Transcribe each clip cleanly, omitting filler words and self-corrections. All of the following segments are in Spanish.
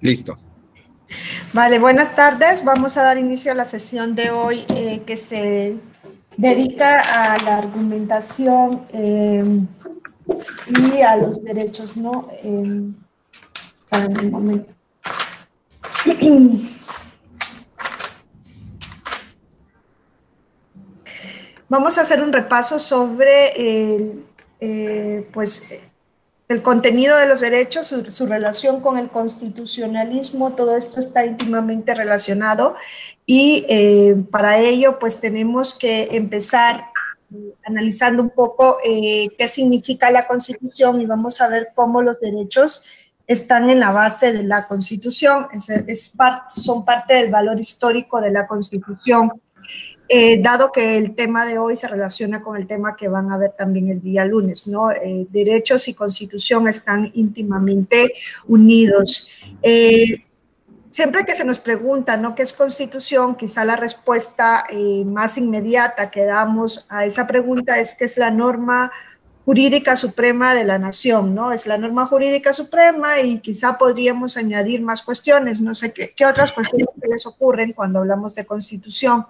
Listo. Vale, buenas tardes. Vamos a dar inicio a la sesión de hoy que se dedica a la argumentación y a los derechos, ¿no? Para un momento. Vamos a hacer un repaso sobre el contenido de los derechos, su relación con el constitucionalismo. Todo esto está íntimamente relacionado y para ello pues tenemos que empezar analizando un poco qué significa la Constitución y vamos a ver cómo los derechos están en la base de la Constitución, son parte del valor histórico de la Constitución. Dado que el tema de hoy se relaciona con el tema que van a ver también el día lunes, ¿no? Derechos y Constitución están íntimamente unidos. Siempre que se nos pregunta, ¿no?, ¿qué es Constitución? Quizá la respuesta más inmediata que damos a esa pregunta es que es la norma jurídica suprema de la nación, ¿no? Es la norma jurídica suprema y quizá podríamos añadir más cuestiones. No sé qué otras cuestiones les ocurren cuando hablamos de Constitución.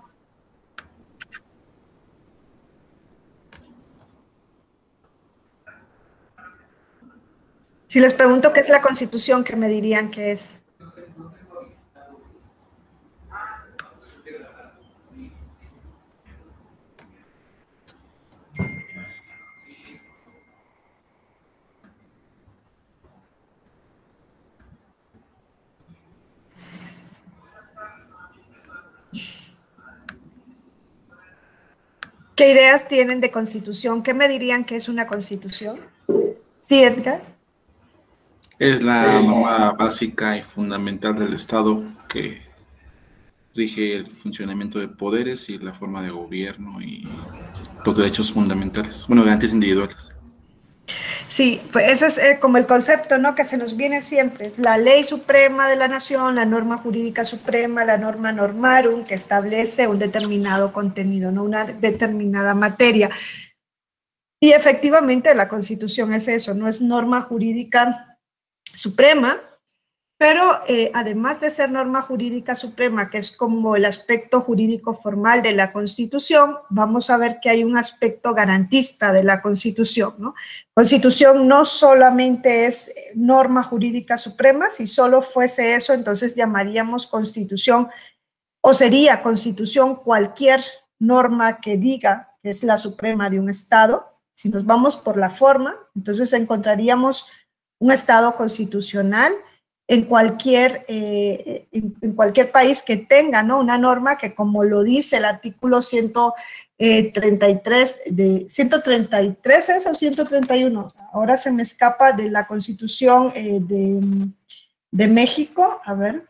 Si les pregunto qué es la Constitución, ¿qué me dirían que es? ¿Qué ideas tienen de Constitución? ¿Qué me dirían que es una Constitución? Sí, Edgar. Es la norma básica y fundamental del Estado que rige el funcionamiento de poderes y la forma de gobierno y los derechos fundamentales, bueno, garantías individuales. Sí, pues ese es como el concepto, ¿no?, que se nos viene siempre. Es la ley suprema de la nación, la norma jurídica suprema, la norma normarum, que establece un determinado contenido, ¿no?, una determinada materia. Y efectivamente la Constitución es eso, no es norma jurídica suprema, pero además de ser norma jurídica suprema, que es como el aspecto jurídico formal de la Constitución, vamos a ver que hay un aspecto garantista de la Constitución, ¿no? Constitución no solamente es norma jurídica suprema, si solo fuese eso, entonces llamaríamos Constitución, o sería Constitución cualquier norma que diga que es la suprema de un Estado. Si nos vamos por la forma, entonces encontraríamos un Estado constitucional en cualquier país que tenga, ¿no?, una norma que, como lo dice el artículo 133, ¿es o 131? Ahora se me escapa, de la Constitución de México, a ver.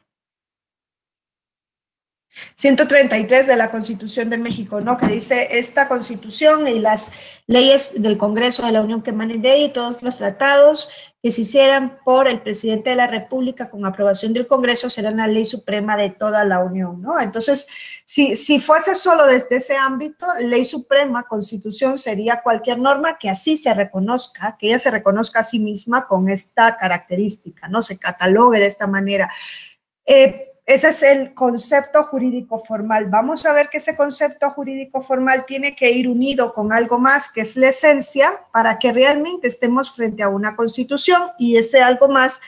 133 de la Constitución de México, ¿no?, que dice: esta Constitución y las leyes del Congreso de la Unión que emanen de ella y todos los tratados que se hicieran por el presidente de la República con aprobación del Congreso serán la ley suprema de toda la Unión, ¿no? Entonces, si fuese solo desde ese ámbito, ley suprema, Constitución, sería cualquier norma que así se reconozca, que ella se reconozca a sí misma con esta característica, ¿no?, se catalogue de esta manera. Ese es el concepto jurídico formal. Vamos a ver que ese concepto jurídico formal tiene que ir unido con algo más, que es la esencia, para que realmente estemos frente a una Constitución, y ese algo más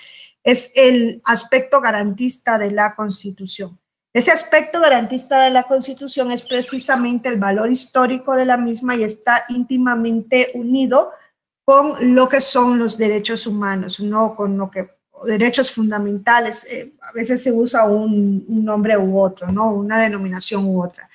es el aspecto garantista de la Constitución. Ese aspecto garantista de la Constitución es precisamente el valor histórico de la misma y está íntimamente unido con lo que son los derechos humanos, no con lo que derechos fundamentales. A veces se usa un nombre u otro, ¿no?, una denominación u otra.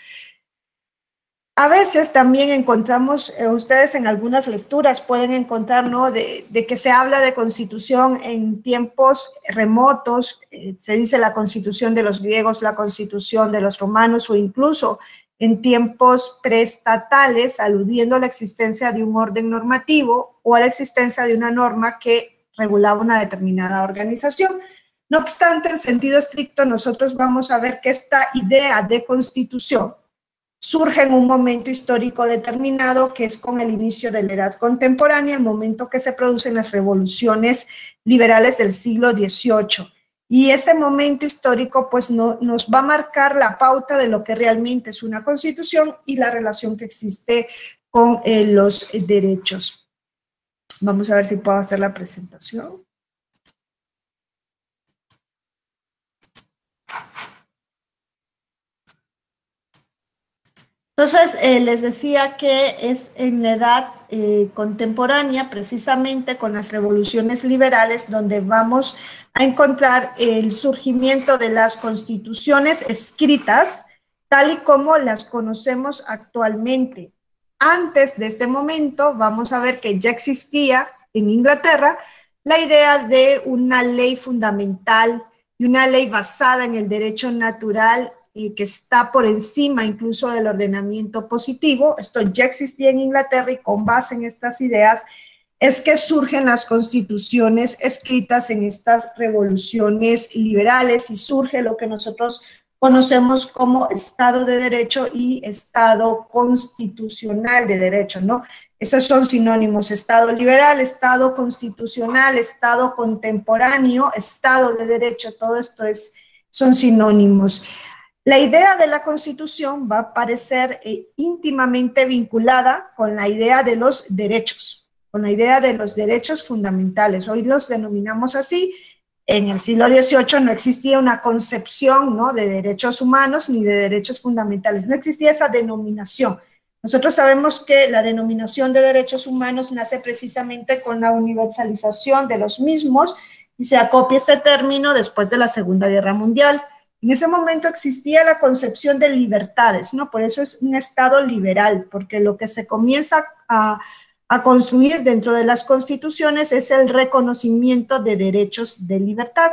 A veces también encontramos, ustedes en algunas lecturas pueden encontrar, ¿no?, de que se habla de Constitución en tiempos remotos, se dice la Constitución de los griegos, la Constitución de los romanos, o incluso en tiempos preestatales, aludiendo a la existencia de un orden normativo o a la existencia de una norma que regulaba una determinada organización. No obstante, en sentido estricto, nosotros vamos a ver que esta idea de Constitución surge en un momento histórico determinado, que es con el inicio de la Edad Contemporánea, el momento que se producen las revoluciones liberales del siglo XVIII. Y ese momento histórico pues nos va a marcar la pauta de lo que realmente es una constitución y la relación que existe con los derechos. Vamos a ver si puedo hacer la presentación. Entonces, les decía que es en la edad contemporánea, precisamente con las revoluciones liberales, donde vamos a encontrar el surgimiento de las constituciones escritas, tal y como las conocemos actualmente. Antes de este momento, vamos a ver que ya existía en Inglaterra la idea de una ley fundamental y una ley basada en el derecho natural que está por encima incluso del ordenamiento positivo. Esto ya existía en Inglaterra, y con base en estas ideas es que surgen las constituciones escritas en estas revoluciones liberales, y surge lo que nosotros conocemos como Estado de Derecho y Estado constitucional de derecho, ¿no? Esos son sinónimos: Estado liberal, Estado constitucional, Estado contemporáneo, Estado de Derecho. Todo esto son sinónimos. La idea de la Constitución va a parecer íntimamente vinculada con la idea de los derechos, con la idea de los derechos fundamentales. Hoy los denominamos así. En el siglo XVIII no existía una concepción, ¿no?, de derechos humanos ni de derechos fundamentales. No existía esa denominación. Nosotros sabemos que la denominación de derechos humanos nace precisamente con la universalización de los mismos, y se acopia este término después de la Segunda Guerra Mundial. En ese momento existía la concepción de libertades, ¿no? Por eso es un Estado liberal, porque lo que se comienza a construir dentro de las constituciones es el reconocimiento de derechos de libertad,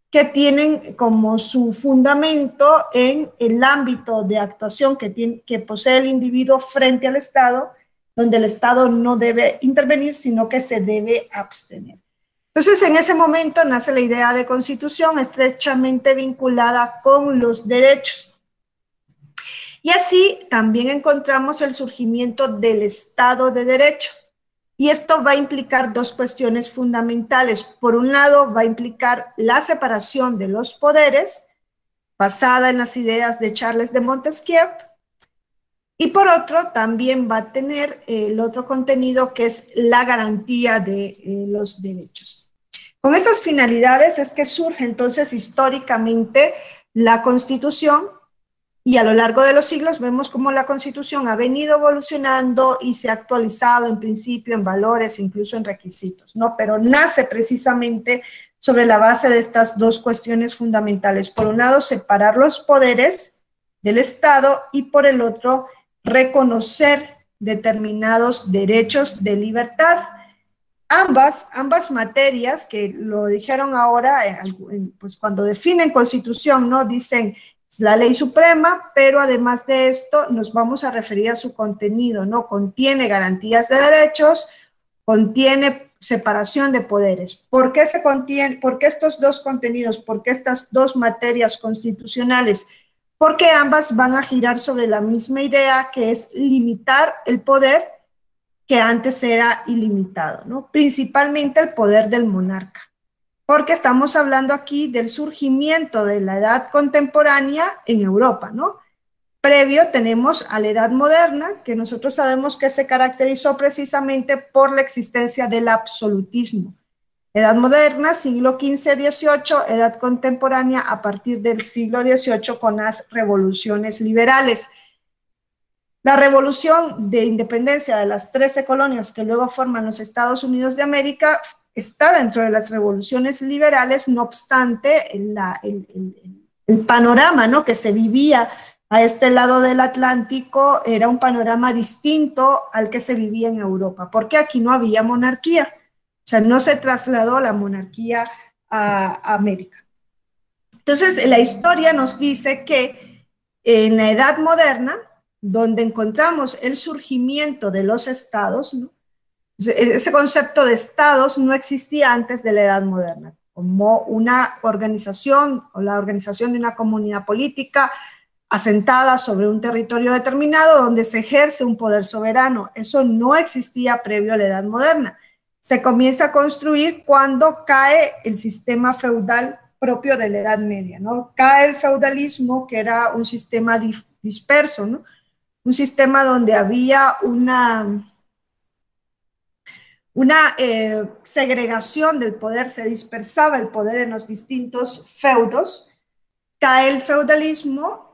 que tienen como su fundamento en el ámbito de actuación que posee el individuo frente al Estado, donde el Estado no debe intervenir, sino que se debe abstener. Entonces, en ese momento nace la idea de constitución estrechamente vinculada con los derechos. Y así también encontramos el surgimiento del Estado de Derecho. Y esto va a implicar dos cuestiones fundamentales. Por un lado, va a implicar la separación de los poderes, basada en las ideas de Charles de Montesquieu. Y por otro, también va a tener el otro contenido, que es la garantía de los derechos. Con estas finalidades es que surge entonces históricamente la Constitución, y a lo largo de los siglos vemos cómo la Constitución ha venido evolucionando y se ha actualizado en principio, en valores, incluso en requisitos, ¿no? Pero nace precisamente sobre la base de estas dos cuestiones fundamentales. Por un lado, separar los poderes del Estado, y por el otro, reconocer determinados derechos de libertad. Ambas materias, que lo dijeron ahora, pues cuando definen Constitución, ¿no?, dicen la ley suprema, pero además de esto nos vamos a referir a su contenido, ¿no? Contiene garantías de derechos, contiene separación de poderes. ¿Por qué estos dos contenidos? ¿Por qué estas dos materias constitucionales? Porque ambas van a girar sobre la misma idea, que es limitar el poder que antes era ilimitado, ¿no? Principalmente el poder del monarca, porque estamos hablando aquí del surgimiento de la edad contemporánea en Europa, ¿no? Previo tenemos a la edad moderna, que nosotros sabemos que se caracterizó precisamente por la existencia del absolutismo. Edad moderna, siglo XV-XVIII, edad contemporánea a partir del siglo XVIII con las revoluciones liberales. La revolución de independencia de las 13 colonias que luego forman los Estados Unidos de América está dentro de las revoluciones liberales. No obstante, el panorama, ¿no?, que se vivía a este lado del Atlántico era un panorama distinto al que se vivía en Europa, porque aquí no había monarquía, o sea, no se trasladó la monarquía a América. Entonces, la historia nos dice que en la Edad Moderna, donde encontramos el surgimiento de los estados, ¿no?, ese concepto de estados no existía antes de la Edad Moderna, como una organización o la organización de una comunidad política asentada sobre un territorio determinado donde se ejerce un poder soberano. Eso no existía previo a la Edad Moderna. Se comienza a construir cuando cae el sistema feudal propio de la Edad Media, ¿no? Cae el feudalismo, que era un sistema disperso, ¿no? Un sistema donde había una segregación del poder, se dispersaba el poder en los distintos feudos. Cae el feudalismo,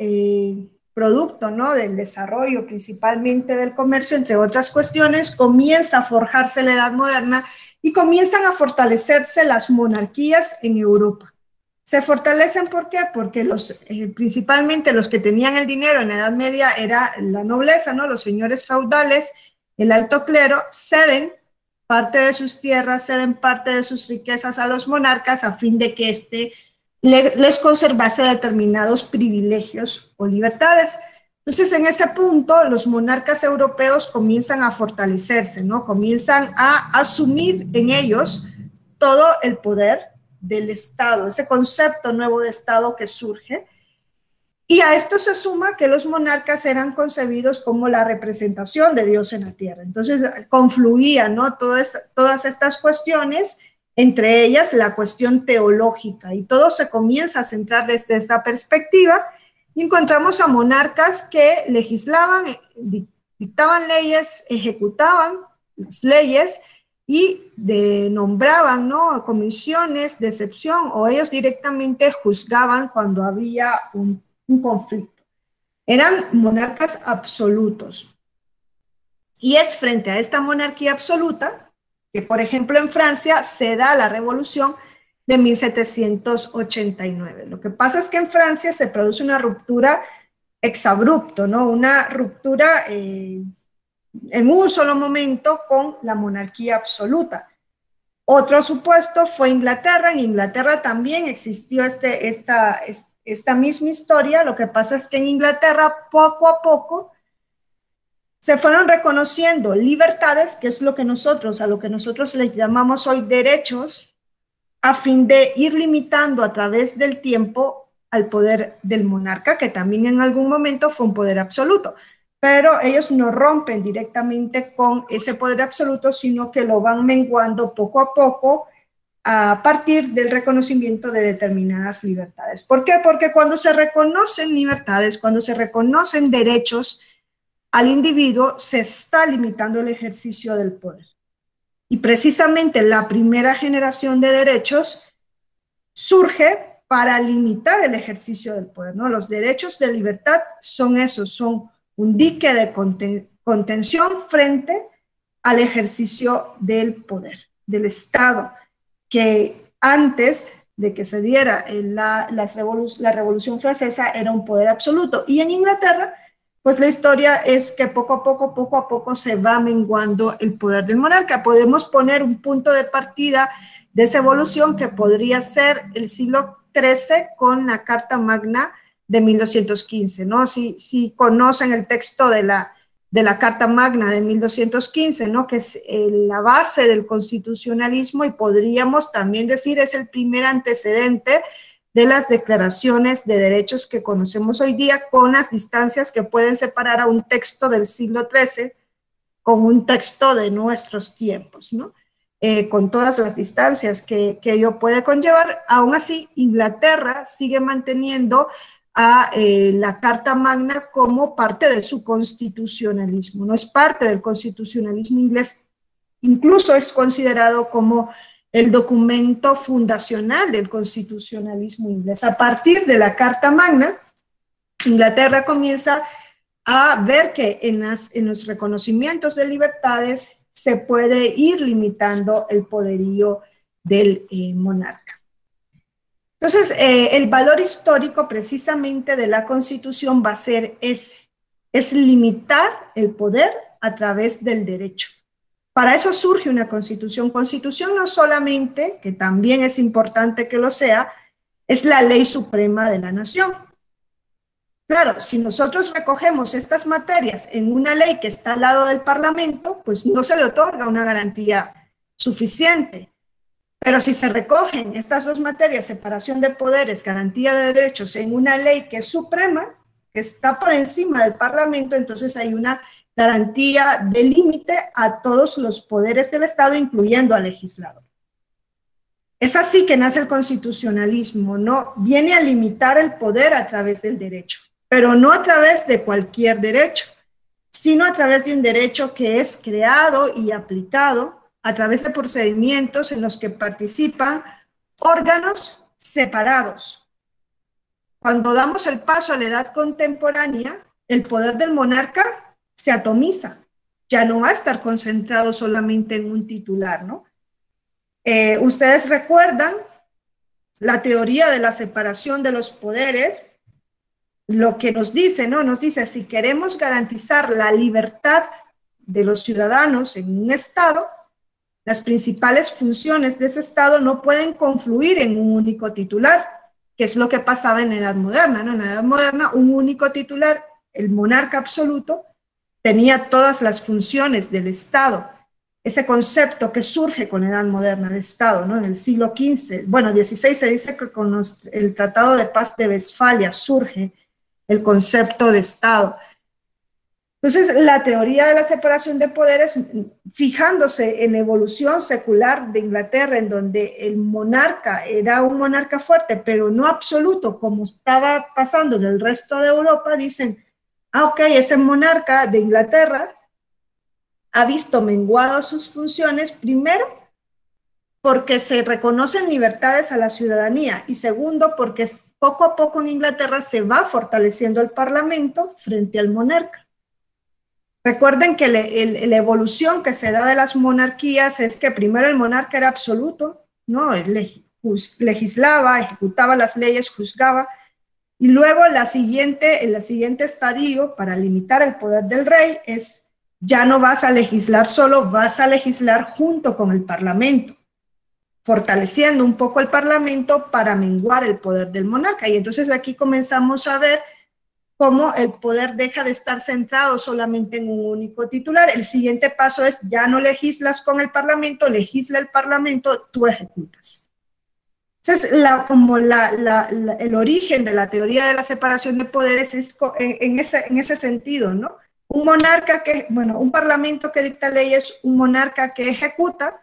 producto, ¿no?, del desarrollo principalmente del comercio, entre otras cuestiones, comienza a forjarse la Edad Moderna y comienzan a fortalecerse las monarquías en Europa. Se fortalecen, ¿por qué? Porque principalmente los que tenían el dinero en la Edad Media era la nobleza, ¿no? Los señores feudales, el alto clero, ceden parte de sus tierras, ceden parte de sus riquezas a los monarcas a fin de que les conservase determinados privilegios o libertades. Entonces, en ese punto, los monarcas europeos comienzan a fortalecerse, ¿no? Comienzan a asumir en ellos todo el poder del Estado, ese concepto nuevo de Estado que surge. Y a esto se suma que los monarcas eran concebidos como la representación de Dios en la tierra. Entonces, confluían, ¿no?, todas estas cuestiones, entre ellas la cuestión teológica, y todo se comienza a centrar desde esta perspectiva, y encontramos a monarcas que legislaban, dictaban leyes, ejecutaban las leyes y nombraban, ¿no?, comisiones de excepción, o ellos directamente juzgaban cuando había un conflicto. Eran monarcas absolutos. Y es frente a esta monarquía absoluta que, por ejemplo, en Francia se da la revolución de 1789. Lo que pasa es que en Francia se produce una ruptura exabrupto, ¿no? Una ruptura en un solo momento con la monarquía absoluta. Otro supuesto fue Inglaterra. En Inglaterra también existió esta misma historia. Lo que pasa es que en Inglaterra, poco a poco, se fueron reconociendo libertades, que es a lo que nosotros les llamamos hoy derechos, a fin de ir limitando a través del tiempo al poder del monarca, que también en algún momento fue un poder absoluto. Pero ellos no rompen directamente con ese poder absoluto, sino que lo van menguando poco a poco a partir del reconocimiento de determinadas libertades. ¿Por qué? Porque cuando se reconocen libertades, cuando se reconocen derechos al individuo, se está limitando el ejercicio del poder. Y precisamente la primera generación de derechos surge para limitar el ejercicio del poder, ¿no? Los derechos de libertad son esos, son un dique de contención frente al ejercicio del poder, del Estado, que antes de que se diera la Revolución Francesa era un poder absoluto. Y en Inglaterra, pues la historia es que poco a poco se va menguando el poder del monarca. Podemos poner un punto de partida de esa evolución que podría ser el siglo XIII con la Carta Magna de 1215, ¿no? Si conocen el texto de la Carta Magna de 1215, ¿no?, que es la base del constitucionalismo, y podríamos también decir es el primer antecedente de las declaraciones de derechos que conocemos hoy día, con las distancias que pueden separar a un texto del siglo XIII con un texto de nuestros tiempos, ¿no? Con todas las distancias que ello puede conllevar. Aún así, Inglaterra sigue manteniendo a la Carta Magna como parte de su constitucionalismo, no es parte del constitucionalismo inglés, incluso es considerado como el documento fundacional del constitucionalismo inglés. A partir de la Carta Magna, Inglaterra comienza a ver que en los reconocimientos de libertades se puede ir limitando el poderío del monarca. Entonces, el valor histórico precisamente de la Constitución va a ser ese, es limitar el poder a través del derecho. Para eso surge una Constitución. Constitución no solamente, que también es importante que lo sea, es la ley suprema de la nación. Claro, si nosotros recogemos estas materias en una ley que está al lado del Parlamento, pues no se le otorga una garantía suficiente. Pero si se recogen estas dos materias, separación de poderes, garantía de derechos, en una ley que es suprema, que está por encima del Parlamento, entonces hay una garantía de límite a todos los poderes del Estado, incluyendo al legislador. Es así que nace el constitucionalismo, ¿no? Viene a limitar el poder a través del derecho, pero no a través de cualquier derecho, sino a través de un derecho que es creado y aplicado a través de procedimientos en los que participan órganos separados. Cuando damos el paso a la edad contemporánea, el poder del monarca se atomiza, ya no va a estar concentrado solamente en un titular, ¿no? Ustedes recuerdan la teoría de la separación de los poderes, lo que nos dice, ¿no? Nos dice, si queremos garantizar la libertad de los ciudadanos en un Estado, las principales funciones de ese Estado no pueden confluir en un único titular, que es lo que pasaba en la Edad Moderna, ¿no? En la Edad Moderna, un único titular, el monarca absoluto, tenía todas las funciones del Estado. Ese concepto que surge con la Edad Moderna del Estado, ¿no? En el siglo XV, bueno, XVI se dice que con el Tratado de Paz de Westfalia surge el concepto de Estado. Entonces, la teoría de la separación de poderes, fijándose en la evolución secular de Inglaterra, en donde el monarca era un monarca fuerte, pero no absoluto, como estaba pasando en el resto de Europa, dicen, ok, ese monarca de Inglaterra ha visto menguadas sus funciones, primero, porque se reconocen libertades a la ciudadanía, y segundo, porque poco a poco en Inglaterra se va fortaleciendo el Parlamento frente al monarca. Recuerden que la evolución que se da de las monarquías es que primero el monarca era absoluto, ¿no? Él legislaba, ejecutaba las leyes, juzgaba, y luego el siguiente estadio para limitar el poder del rey es, ya no vas a legislar solo, vas a legislar junto con el Parlamento, fortaleciendo un poco el Parlamento para menguar el poder del monarca. Y entonces aquí comenzamos a ver cómo el poder deja de estar centrado solamente en un único titular. El siguiente paso es, ya no legislas con el Parlamento, legisla el Parlamento, tú ejecutas. Entonces, el origen de la teoría de la separación de poderes es en ese sentido, ¿no? Un monarca un parlamento que dicta leyes, un monarca que ejecuta,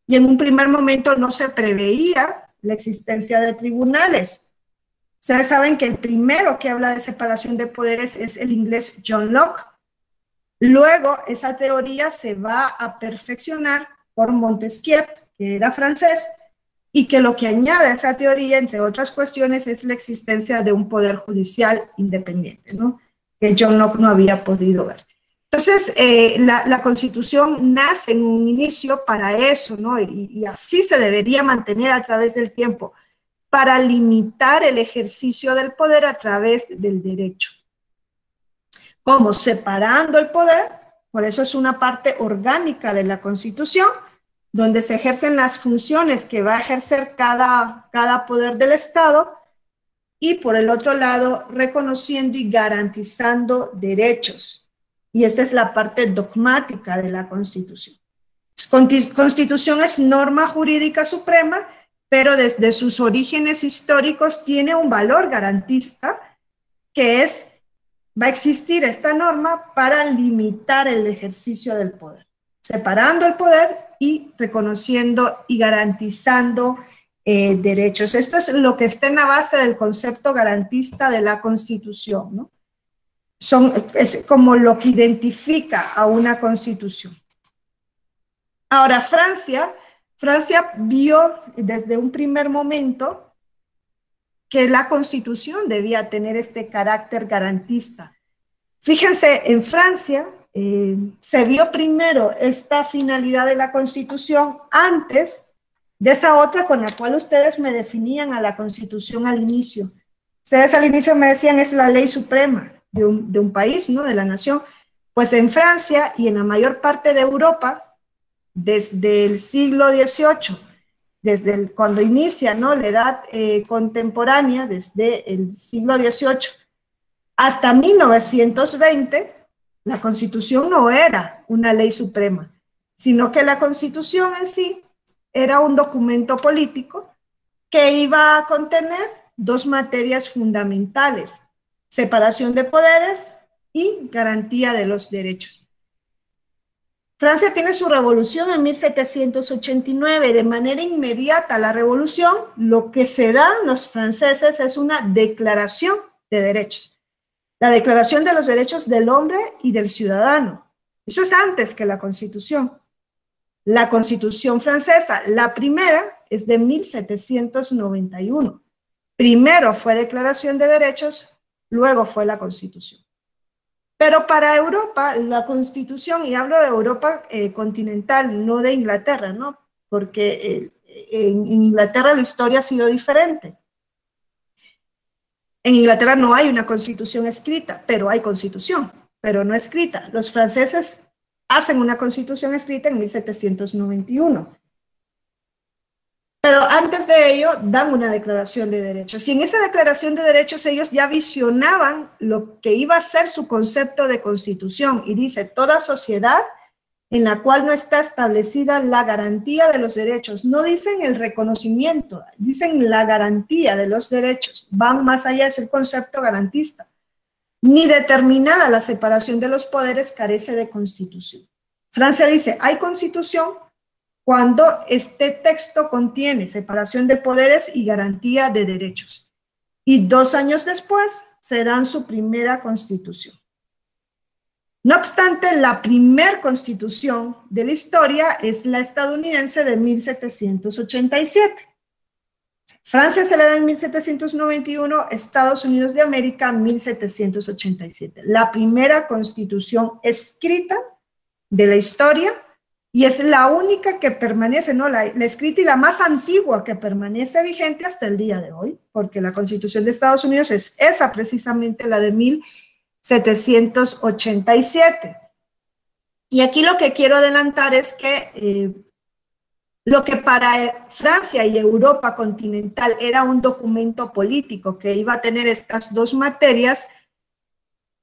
y en un primer momento no se preveía la existencia de tribunales. Ustedes saben que el primero que habla de separación de poderes es el inglés John Locke. Luego, esa teoría se va a perfeccionar por Montesquieu, que era francés, y que lo que añade a esa teoría, entre otras cuestiones, es la existencia de un poder judicial independiente, ¿no? Que John Locke no había podido ver. Entonces, la Constitución nace en un inicio para eso, ¿no? Y así se debería mantener a través del tiempo, para limitar el ejercicio del poder a través del derecho. ¿Cómo? Separando el poder, por eso es una parte orgánica de la Constitución, donde se ejercen las funciones que va a ejercer cada poder del Estado, y por el otro lado, reconociendo y garantizando derechos. Y esta es la parte dogmática de la Constitución. Constitución es norma jurídica suprema, pero desde sus orígenes históricos tiene un valor garantista, que es, va a existir esta norma para limitar el ejercicio del poder, separando el poder y reconociendo y garantizando derechos. Esto es lo que está en la base del concepto garantista de la Constitución, ¿no? Es como lo que identifica a una Constitución. Ahora, Francia vio desde un primer momento que la Constitución debía tener este carácter garantista. Fíjense, en Francia se vio primero esta finalidad de la Constitución antes de esa otra con la cual ustedes me definían a la Constitución al inicio. Ustedes al inicio me decían es la ley suprema de un país, ¿no? De la nación. Pues en Francia y en la mayor parte de Europa, desde el siglo XVIII, cuando inicia, ¿no? La edad contemporánea, desde el siglo XVIII hasta 1920, la Constitución no era una ley suprema, sino que la Constitución en sí era un documento político que iba a contener dos materias fundamentales: separación de poderes y garantía de los derechos. Francia tiene su revolución en 1789. De manera inmediata a la revolución, lo que se dan los franceses es una declaración de derechos. La Declaración de los Derechos del Hombre y del Ciudadano. Eso es antes que la Constitución. La Constitución francesa, la primera, es de 1791. Primero fue Declaración de Derechos, luego fue la Constitución. Pero para Europa, la Constitución, y hablo de Europa continental, no de Inglaterra, ¿no? Porque en Inglaterra la historia ha sido diferente. En Inglaterra no hay una constitución escrita, pero hay constitución, pero no escrita. Los franceses hacen una constitución escrita en 1791. Pero antes de ello dan una declaración de derechos. Y en esa declaración de derechos ellos ya visionaban lo que iba a ser su concepto de constitución. Y dice, toda sociedad en la cual no está establecida la garantía de los derechos. No dicen el reconocimiento, dicen la garantía de los derechos. Van más allá de ese concepto garantista. Ni determinada la separación de los poderes carece de constitución. Francia dice, hay constitución cuando este texto contiene separación de poderes y garantía de derechos. Y 2 años después se dan su primera constitución. No obstante, la primera constitución de la historia es la estadounidense de 1787. Francia se le da en 1791, Estados Unidos de América 1787. La primera constitución escrita de la historia, y es la única que permanece, ¿no? La escrita y la más antigua que permanece vigente hasta el día de hoy, porque la Constitución de Estados Unidos es esa precisamente, la de 1787. Y aquí lo que quiero adelantar es que lo que para Francia y Europa continental era un documento político que iba a tener estas dos materias,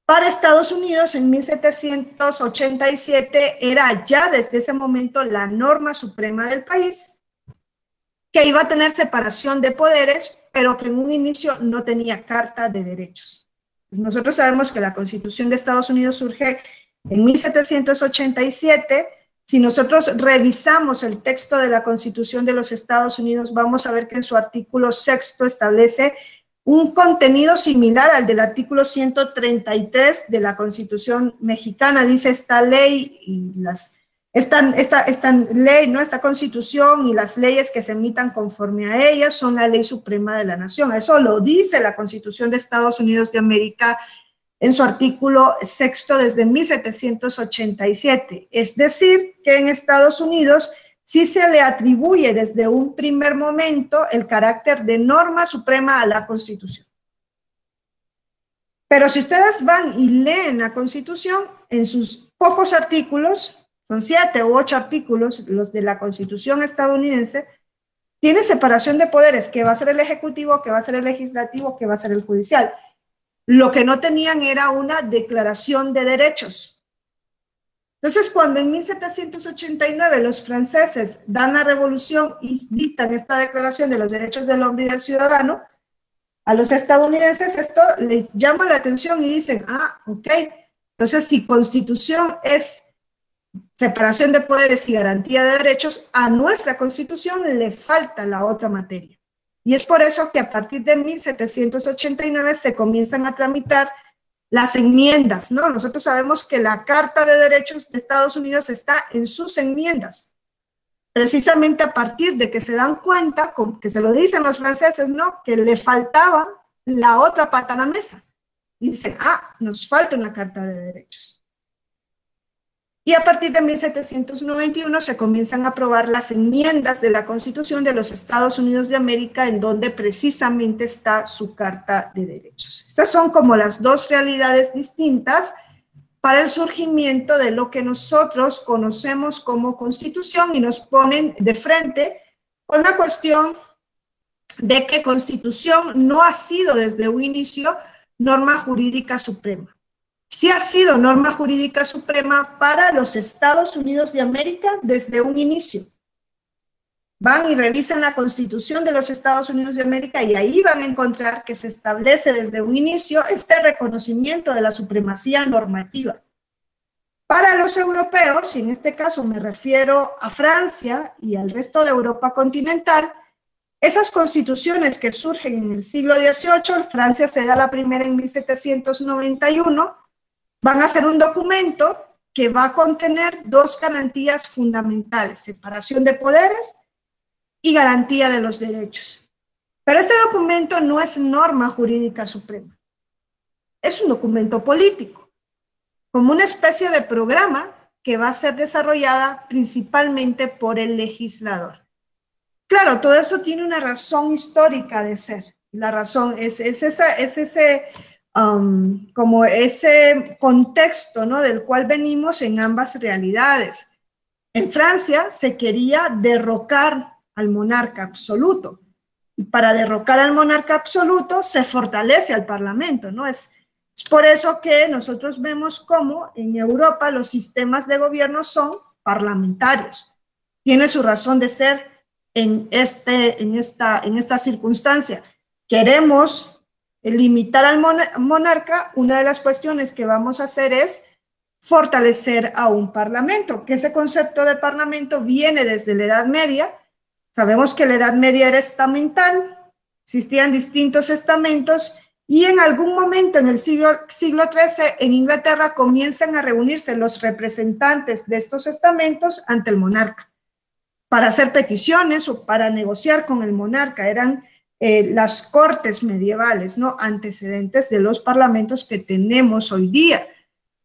para Estados Unidos en 1787 era ya desde ese momento la norma suprema del país, que iba a tener separación de poderes, pero que en un inicio no tenía carta de derechos. Nosotros sabemos que la Constitución de Estados Unidos surge en 1787. Si nosotros revisamos el texto de la Constitución de los Estados Unidos, vamos a ver que en su artículo 6 establece un contenido similar al del artículo 133 de la Constitución mexicana. Dice esta ley y esta ley, ¿no? Esta Constitución y las leyes que se emitan conforme a ellas son la ley suprema de la nación. Eso lo dice la Constitución de Estados Unidos de América en su artículo 6 desde 1787. Es decir, que en Estados Unidos sí se le atribuye desde un primer momento el carácter de norma suprema a la Constitución. Pero si ustedes van y leen la Constitución, en sus pocos artículos, son 7 u 8 artículos, los de la Constitución estadounidense, tiene separación de poderes, que va a ser el Ejecutivo, que va a ser el Legislativo, que va a ser el Judicial. Lo que no tenían era una declaración de derechos. Entonces, cuando en 1789 los franceses dan la revolución y dictan esta Declaración de los Derechos del Hombre y del Ciudadano, a los estadounidenses esto les llama la atención y dicen, ok, entonces si Constitución es separación de poderes y garantía de derechos, a nuestra Constitución le falta la otra materia. Y es por eso que a partir de 1789 se comienzan a tramitar las enmiendas, ¿no? Nosotros sabemos que la Carta de Derechos de Estados Unidos está en sus enmiendas, precisamente a partir de que se dan cuenta, que se lo dicen los franceses, ¿no? Que le faltaba la otra pata a la mesa. Y dicen, nos falta una Carta de Derechos. Y a partir de 1791 se comienzan a aprobar las enmiendas de la Constitución de los Estados Unidos de América, en donde precisamente está su Carta de Derechos. Esas son como las dos realidades distintas para el surgimiento de lo que nosotros conocemos como Constitución, y nos ponen de frente con la cuestión de que Constitución no ha sido desde un inicio norma jurídica suprema. Sí ha sido norma jurídica suprema para los Estados Unidos de América desde un inicio. Van y revisan la Constitución de los Estados Unidos de América y ahí van a encontrar que se establece desde un inicio este reconocimiento de la supremacía normativa. Para los europeos, y en este caso me refiero a Francia y al resto de Europa continental, esas constituciones que surgen en el siglo XVIII, Francia se da la primera en 1791, van a ser un documento que va a contener dos garantías fundamentales: separación de poderes y garantía de los derechos. Pero este documento no es norma jurídica suprema, es un documento político, como una especie de programa que va a ser desarrollada principalmente por el legislador. Claro, todo esto tiene una razón histórica de ser. La razón es ese contexto, ¿no?, del cual venimos en ambas realidades. En Francia se quería derrocar al monarca absoluto. Y para derrocar al monarca absoluto se fortalece al parlamento, ¿no? Es por eso que nosotros vemos cómo en Europa los sistemas de gobierno son parlamentarios. Tiene su razón de ser en esta circunstancia. Queremos limitar al monarca. Una de las cuestiones que vamos a hacer es fortalecer a un parlamento, que ese concepto de parlamento viene desde la Edad Media. Sabemos que la Edad Media era estamental, existían distintos estamentos, y en algún momento en el siglo XIII en Inglaterra comienzan a reunirse los representantes de estos estamentos ante el monarca para hacer peticiones o para negociar con el monarca. Eran las cortes medievales, ¿no?, antecedentes de los parlamentos que tenemos hoy día.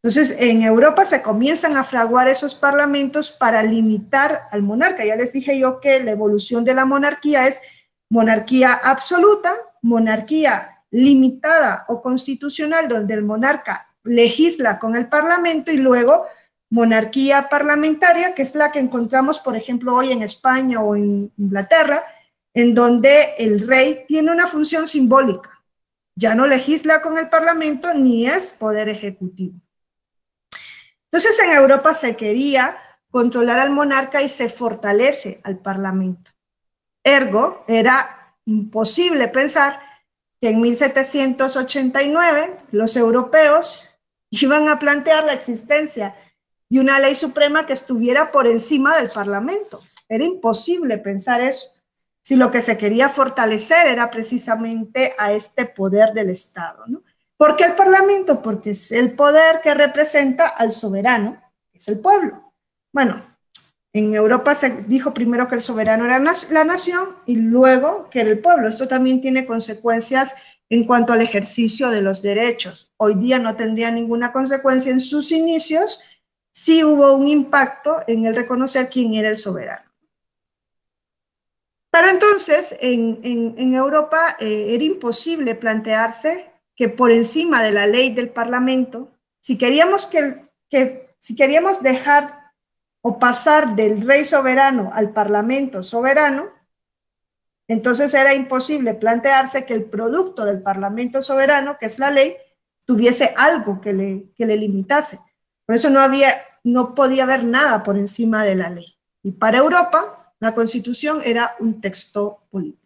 Entonces, en Europa se comienzan a fraguar esos parlamentos para limitar al monarca. Ya les dije yo que la evolución de la monarquía es monarquía absoluta, monarquía limitada o constitucional, donde el monarca legisla con el parlamento, y luego monarquía parlamentaria, que es la que encontramos, por ejemplo, hoy en España o en Inglaterra, en donde el rey tiene una función simbólica. Ya no legisla con el parlamento ni es poder ejecutivo. Entonces, en Europa se quería controlar al monarca y se fortalece al parlamento. Ergo, era imposible pensar que en 1789 los europeos iban a plantear la existencia de una ley suprema que estuviera por encima del parlamento. Era imposible pensar eso, si lo que se quería fortalecer era precisamente a este poder del Estado, ¿no? ¿Por qué el parlamento? Porque es el poder que representa al soberano, que es el pueblo. Bueno, en Europa se dijo primero que el soberano era la nación y luego que era el pueblo. Esto también tiene consecuencias en cuanto al ejercicio de los derechos. Hoy día no tendría ninguna consecuencia. En sus inicios sí hubo un impacto en el reconocer quién era el soberano. Pero entonces en Europa era imposible plantearse que por encima de la ley del parlamento, si queríamos dejar o pasar del rey soberano al parlamento soberano, entonces era imposible plantearse que el producto del parlamento soberano, que es la ley, tuviese algo que le limitase. Por eso no podía haber nada por encima de la ley. Y para Europa, la Constitución era un texto político.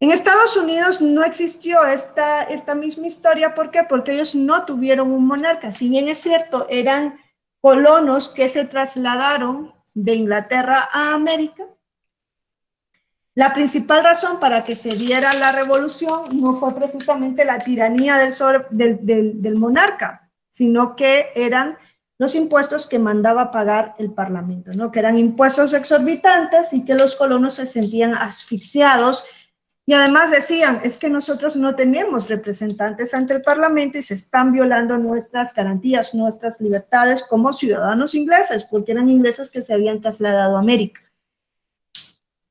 En Estados Unidos no existió esta misma historia. ¿Por qué? Porque ellos no tuvieron un monarca. Si bien es cierto, eran colonos que se trasladaron de Inglaterra a América, la principal razón para que se diera la revolución no fue precisamente la tiranía del monarca, sino que eran los impuestos que mandaba pagar el parlamento, ¿no? Que eran impuestos exorbitantes y que los colonos se sentían asfixiados. Y además decían, es que nosotros no tenemos representantes ante el parlamento y se están violando nuestras garantías, nuestras libertades como ciudadanos ingleses, porque eran ingleses que se habían trasladado a América.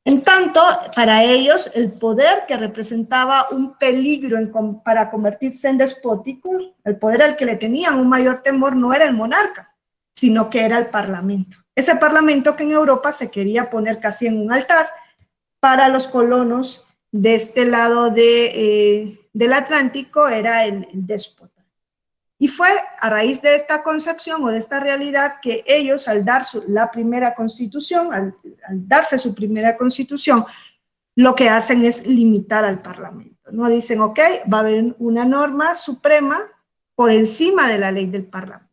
En tanto, para ellos, el poder que representaba un peligro para convertirse en despótico, el poder al que le tenían un mayor temor no era el monarca, sino que era el parlamento. Ese parlamento que en Europa se quería poner casi en un altar para los colonos de este lado del Atlántico, era el déspota. Y fue a raíz de esta concepción o de esta realidad que ellos, al dar la primera constitución, al darse su primera constitución, lo que hacen es limitar al parlamento, ¿no? Dicen, ok, va a haber una norma suprema por encima de la ley del parlamento.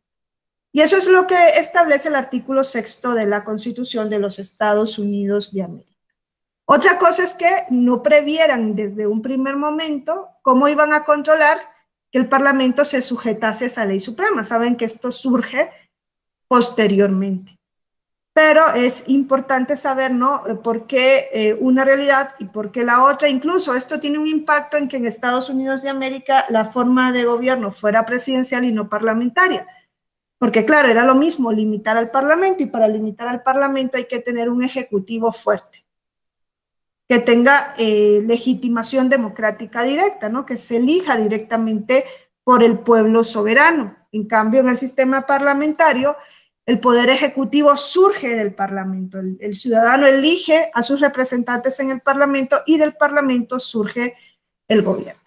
Y eso es lo que establece el artículo 6º de la Constitución de los Estados Unidos de América. Otra cosa es que no previeran desde un primer momento cómo iban a controlar que el Parlamento se sujetase a esa ley suprema. Saben que esto surge posteriormente. Pero es importante saber, ¿no?, por qué una realidad y por qué la otra. Incluso esto tiene un impacto en que en Estados Unidos de América la forma de gobierno fuera presidencial y no parlamentaria. Porque claro, era lo mismo limitar al Parlamento, y para limitar al Parlamento hay que tener un ejecutivo fuerte, que tenga legitimación democrática directa, ¿no?, que se elija directamente por el pueblo soberano. En cambio, en el sistema parlamentario, el poder ejecutivo surge del Parlamento. El ciudadano elige a sus representantes en el Parlamento y del Parlamento surge el gobierno.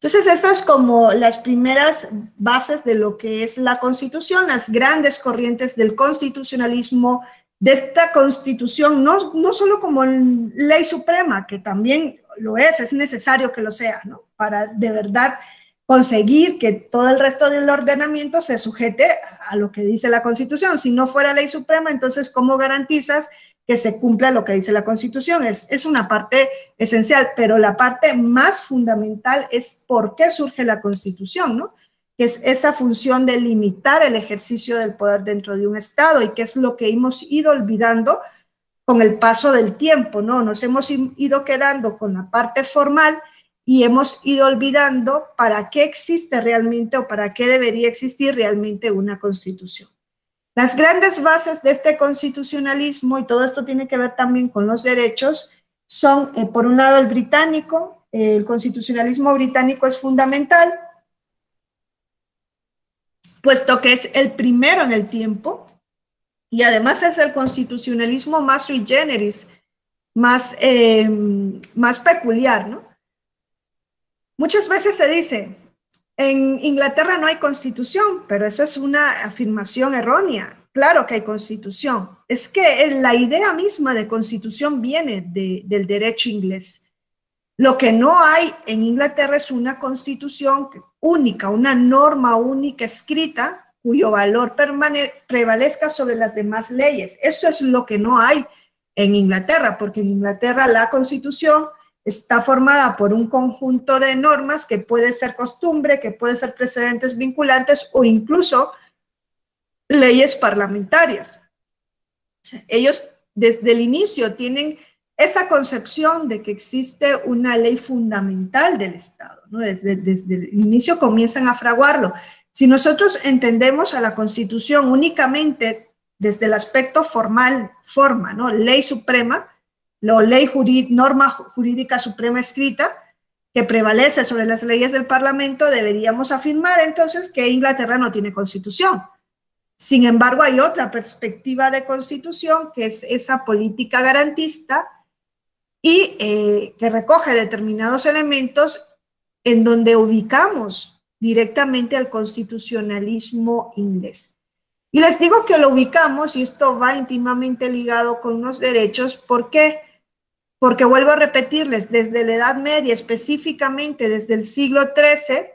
Entonces, estas como las primeras bases de lo que es la Constitución, las grandes corrientes del constitucionalismo, de esta Constitución, no solo como ley suprema, que también lo es necesario que lo sea, ¿no?, para de verdad conseguir que todo el resto del ordenamiento se sujete a lo que dice la Constitución. Si no fuera ley suprema, entonces, ¿cómo garantizas que se cumpla lo que dice la Constitución? Es una parte esencial, pero la parte más fundamental es por qué surge la Constitución, ¿no?, que es esa función de limitar el ejercicio del poder dentro de un Estado, y que es lo que hemos ido olvidando con el paso del tiempo, ¿no? Nos hemos ido quedando con la parte formal y hemos ido olvidando para qué existe realmente o para qué debería existir realmente una Constitución. Las grandes bases de este constitucionalismo, y todo esto tiene que ver también con los derechos, son, por un lado, el británico. El constitucionalismo británico es fundamental, puesto que es el primero en el tiempo, y además es el constitucionalismo más sui generis, más peculiar, ¿no? Muchas veces se dice, en Inglaterra no hay constitución, pero eso es una afirmación errónea. Claro que hay constitución. Es que la idea misma de constitución viene del derecho inglés. Lo que no hay en Inglaterra es una constitución única, una norma única escrita cuyo valor prevalezca sobre las demás leyes. Eso es lo que no hay en Inglaterra, porque en Inglaterra la constitución está formada por un conjunto de normas que puede ser costumbre, que puede ser precedentes vinculantes o incluso leyes parlamentarias. O sea, ellos desde el inicio tienen esa concepción de que existe una ley fundamental del Estado, ¿no? Desde el inicio comienzan a fraguarlo. Si nosotros entendemos a la Constitución únicamente desde el aspecto formal, forma, ¿no?, ley suprema, norma jurídica suprema escrita, que prevalece sobre las leyes del Parlamento, deberíamos afirmar entonces que Inglaterra no tiene Constitución. Sin embargo, hay otra perspectiva de Constitución, que es esa política garantista, y que recoge determinados elementos en donde ubicamos directamente al constitucionalismo inglés. Y les digo que lo ubicamos, y esto va íntimamente ligado con los derechos. ¿Por qué? Porque vuelvo a repetirles, desde la Edad Media, específicamente desde el siglo XIII,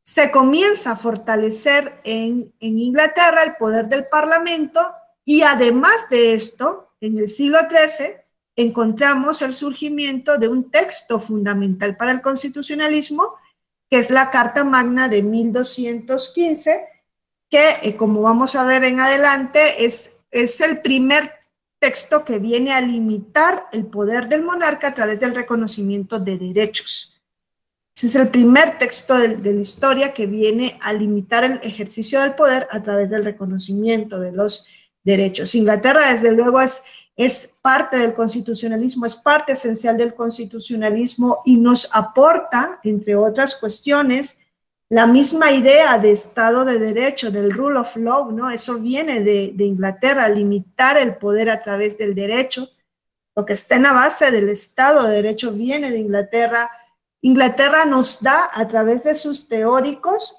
se comienza a fortalecer en Inglaterra el poder del Parlamento, y además de esto, en el siglo XIII, encontramos el surgimiento de un texto fundamental para el constitucionalismo, que es la Carta Magna de 1215, que, como vamos a ver en adelante, es el primer texto que viene a limitar el poder del monarca a través del reconocimiento de derechos. Ese es el primer texto de la historia que viene a limitar el ejercicio del poder a través del reconocimiento de los derechos. Inglaterra, desde luego, es parte del constitucionalismo, es parte esencial del constitucionalismo, y nos aporta, entre otras cuestiones, la misma idea de Estado de Derecho, del rule of law, ¿no? Eso viene de Inglaterra, limitar el poder a través del derecho. Lo que está en la base del Estado de Derecho viene de Inglaterra. Inglaterra nos da, a través de sus teóricos,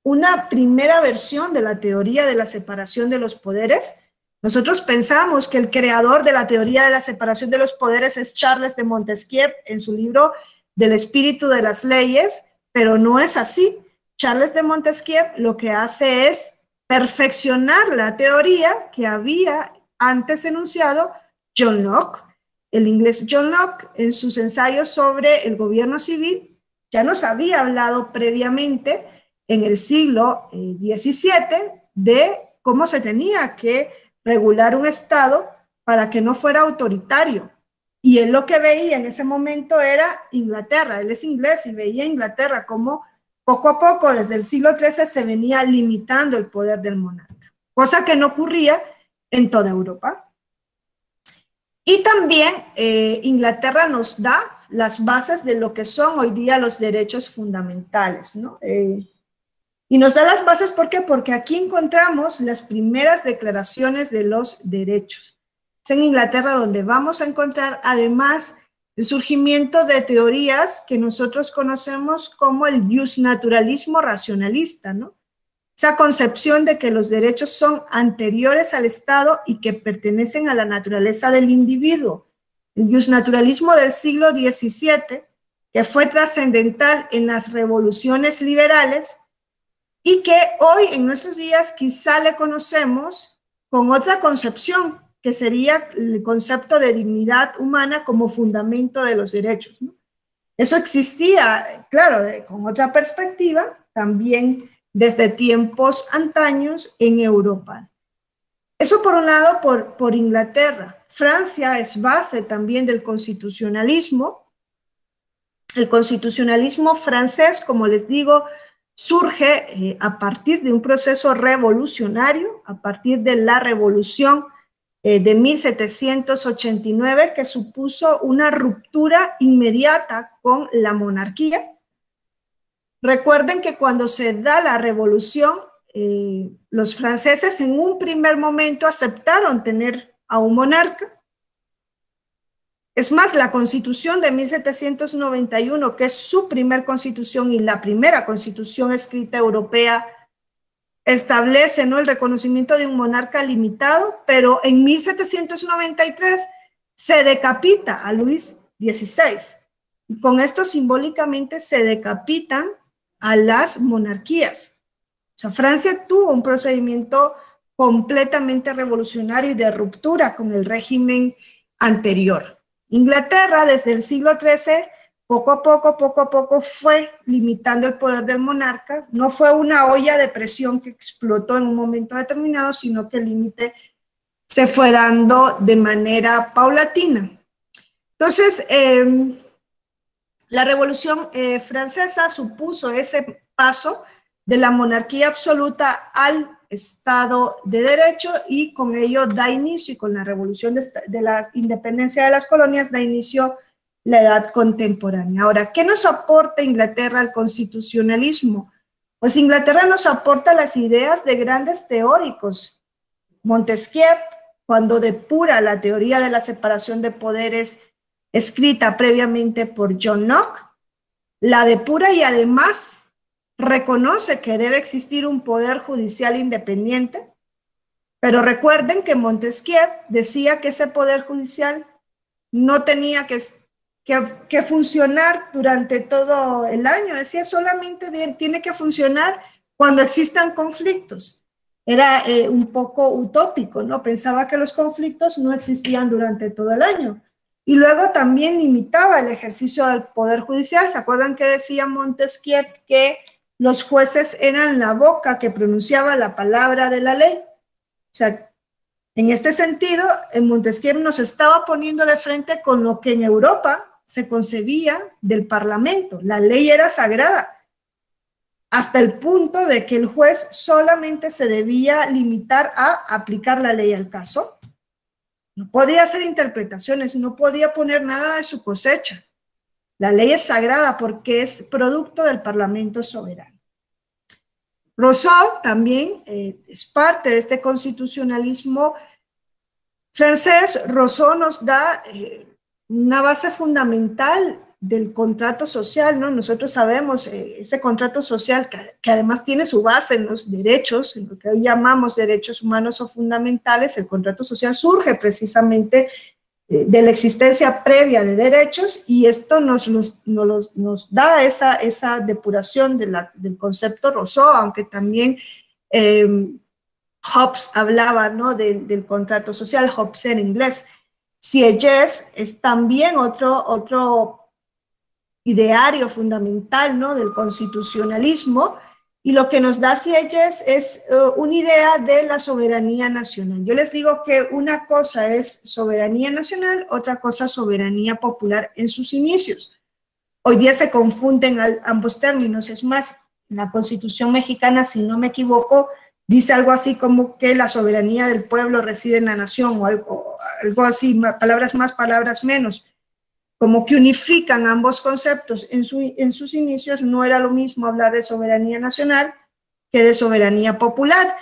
una primera versión de la teoría de la separación de los poderes. Nosotros pensamos que el creador de la teoría de la separación de los poderes es Charles de Montesquieu en su libro Del espíritu de las leyes, pero no es así. Charles de Montesquieu lo que hace es perfeccionar la teoría que había antes enunciado John Locke. El inglés John Locke, en sus ensayos sobre el gobierno civil, ya nos había hablado previamente en el siglo XVII de cómo se tenía que regular un Estado para que no fuera autoritario. Y él lo que veía en ese momento era Inglaterra. Él es inglés y veía Inglaterra como poco a poco, desde el siglo XIII, se venía limitando el poder del monarca, cosa que no ocurría en toda Europa. Y también Inglaterra nos da las bases de lo que son hoy día los derechos fundamentales, ¿no? Y nos da las bases, ¿por qué? Porque aquí encontramos las primeras declaraciones de los derechos. Es en Inglaterra donde vamos a encontrar, además, el surgimiento de teorías que nosotros conocemos como el justnaturalismo racionalista, ¿no? Esa concepción de que los derechos son anteriores al Estado y que pertenecen a la naturaleza del individuo. El justnaturalismo del siglo XVII, que fue trascendental en las revoluciones liberales y que hoy, en nuestros días, quizá le conocemos con otra concepción, que sería el concepto de dignidad humana como fundamento de los derechos, ¿no? Eso existía, claro, con otra perspectiva, también desde tiempos antaños en Europa. Eso por un lado por Inglaterra. Francia es base también del constitucionalismo. El constitucionalismo francés, como les digo, surge a partir de un proceso revolucionario, a partir de la revolución de 1789, que supuso una ruptura inmediata con la monarquía. Recuerden que cuando se da la revolución, los franceses en un primer momento aceptaron tener a un monarca. Es más, la Constitución de 1791, que es su primer constitución y la primera constitución escrita europea, establece, ¿no?, el reconocimiento de un monarca limitado, pero en 1793 se decapita a Luis XVI. Y con esto simbólicamente se decapitan a las monarquías. O sea, Francia tuvo un procedimiento completamente revolucionario y de ruptura con el régimen anterior. Inglaterra, desde el siglo XIII, poco a poco fue limitando el poder del monarca. No fue una olla de presión que explotó en un momento determinado, sino que el límite se fue dando de manera paulatina. Entonces, la Revolución Francesa supuso ese paso de la monarquía absoluta al Estado de Derecho, y con ello da inicio, y con la revolución de la independencia de las colonias, da inicio la edad contemporánea. Ahora, ¿qué nos aporta Inglaterra al constitucionalismo? Pues Inglaterra nos aporta las ideas de grandes teóricos. Montesquieu, cuando depura la teoría de la separación de poderes escrita previamente por John Locke, la depura y además reconoce que debe existir un poder judicial independiente, pero recuerden que Montesquieu decía que ese poder judicial no tenía que funcionar durante todo el año, decía solamente tiene que funcionar cuando existan conflictos. Era un poco utópico, ¿no? Pensaba que los conflictos no existían durante todo el año. Y luego también limitaba el ejercicio del poder judicial. ¿Se acuerdan que decía Montesquieu que los jueces eran la boca que pronunciaba la palabra de la ley? O sea, en este sentido, Montesquieu nos estaba poniendo de frente con lo que en Europa se concebía del Parlamento. La ley era sagrada, hasta el punto de que el juez solamente se debía limitar a aplicar la ley al caso. No podía hacer interpretaciones, no podía poner nada de su cosecha. La ley es sagrada porque es producto del Parlamento soberano. Rousseau también es parte de este constitucionalismo francés. Rousseau nos da una base fundamental del contrato social, ¿no? Nosotros sabemos ese contrato social que además tiene su base en los derechos, en lo que hoy llamamos derechos humanos o fundamentales. El contrato social surge precisamente de la existencia previa de derechos, y esto nos da esa depuración del concepto Rousseau, aunque también Hobbes hablaba, ¿no?, del contrato social, Hobbes en inglés. Sieyès es también otro ideario fundamental, ¿no?, del constitucionalismo, y lo que nos da Sieyès es una idea de la soberanía nacional. Yo les digo que una cosa es soberanía nacional, otra cosa soberanía popular en sus inicios. Hoy día se confunden ambos términos. Es más, en la Constitución mexicana, si no me equivoco, dice algo así como que la soberanía del pueblo reside en la nación, o algo así, palabras más, palabras menos, como que unifican ambos conceptos. En sus inicios no era lo mismo hablar de soberanía nacional que de soberanía popular.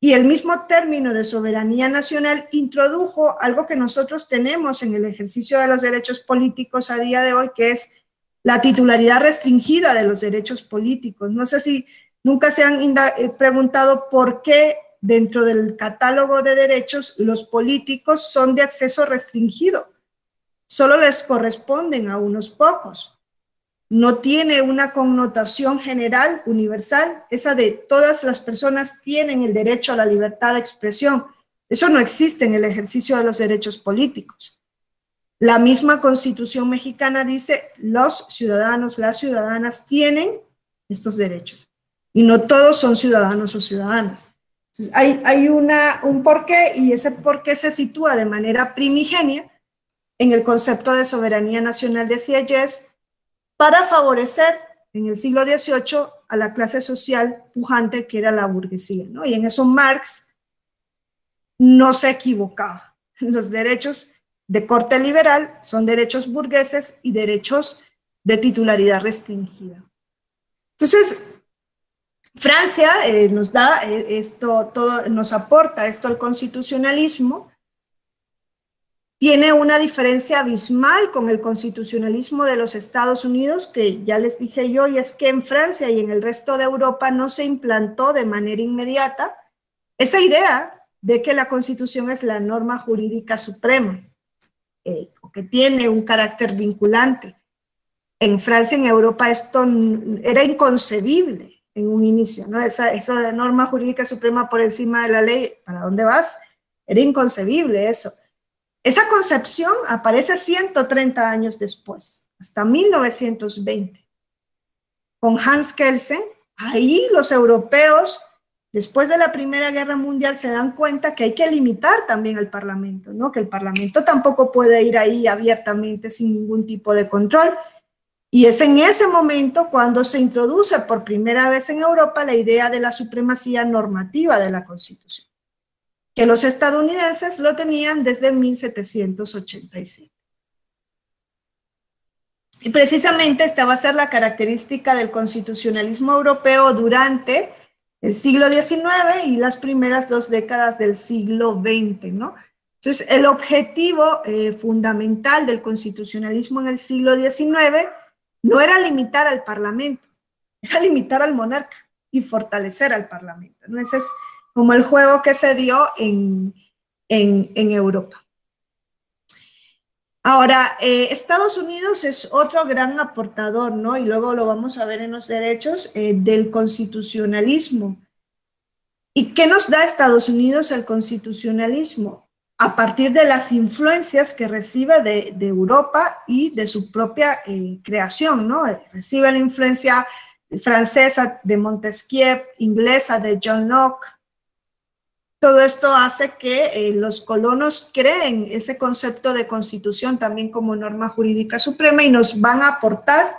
Y el mismo término de soberanía nacional introdujo algo que nosotros tenemos en el ejercicio de los derechos políticos a día de hoy, que es la titularidad restringida de los derechos políticos. No sé si nunca se han preguntado por qué dentro del catálogo de derechos los políticos son de acceso restringido. Solo les corresponden a unos pocos. No tiene una connotación general, universal, esa de todas las personas tienen el derecho a la libertad de expresión. Eso no existe en el ejercicio de los derechos políticos. La misma Constitución mexicana dice, los ciudadanos, las ciudadanas tienen estos derechos. Y no todos son ciudadanos o ciudadanas. Entonces, hay un porqué, y ese porqué se sitúa de manera primigenia en el concepto de soberanía nacional de Sieyès, para favorecer en el siglo XVIII a la clase social pujante que era la burguesía, ¿no? Y en eso Marx no se equivocaba. Los derechos de corte liberal son derechos burgueses y derechos de titularidad restringida. Entonces, Francia nos da nos aporta esto al constitucionalismo. Tiene una diferencia abismal con el constitucionalismo de los Estados Unidos, que ya les dije yo, y es que en Francia y en el resto de Europa no se implantó de manera inmediata esa idea de que la Constitución es la norma jurídica suprema, o que tiene un carácter vinculante. En Francia y en Europa esto era inconcebible en un inicio, ¿no? Esa norma jurídica suprema por encima de la ley, ¿para dónde vas? Era inconcebible eso. Esa concepción aparece 130 años después, hasta 1920. Con Hans Kelsen, ahí los europeos, después de la Primera Guerra Mundial, se dan cuenta que hay que limitar también al Parlamento, ¿no? Que el Parlamento tampoco puede ir ahí abiertamente sin ningún tipo de control. Y es en ese momento cuando se introduce por primera vez en Europa la idea de la supremacía normativa de la Constitución, que los estadounidenses lo tenían desde 1787. Y precisamente esta va a ser la característica del constitucionalismo europeo durante el siglo XIX y las primeras 2 décadas del siglo XX, ¿no? Entonces, el objetivo fundamental del constitucionalismo en el siglo XIX no era limitar al Parlamento, era limitar al monarca y fortalecer al Parlamento, ¿no? Ese es como el juego que se dio en Europa. Ahora, Estados Unidos es otro gran aportador, ¿no? Y luego lo vamos a ver en los derechos del constitucionalismo. ¿Y qué nos da Estados Unidos el constitucionalismo? A partir de las influencias que recibe de Europa y de su propia creación, ¿no? Recibe la influencia francesa de Montesquieu, inglesa de John Locke. Todo esto hace que los colonos creen ese concepto de constitución también como norma jurídica suprema y nos van a aportar,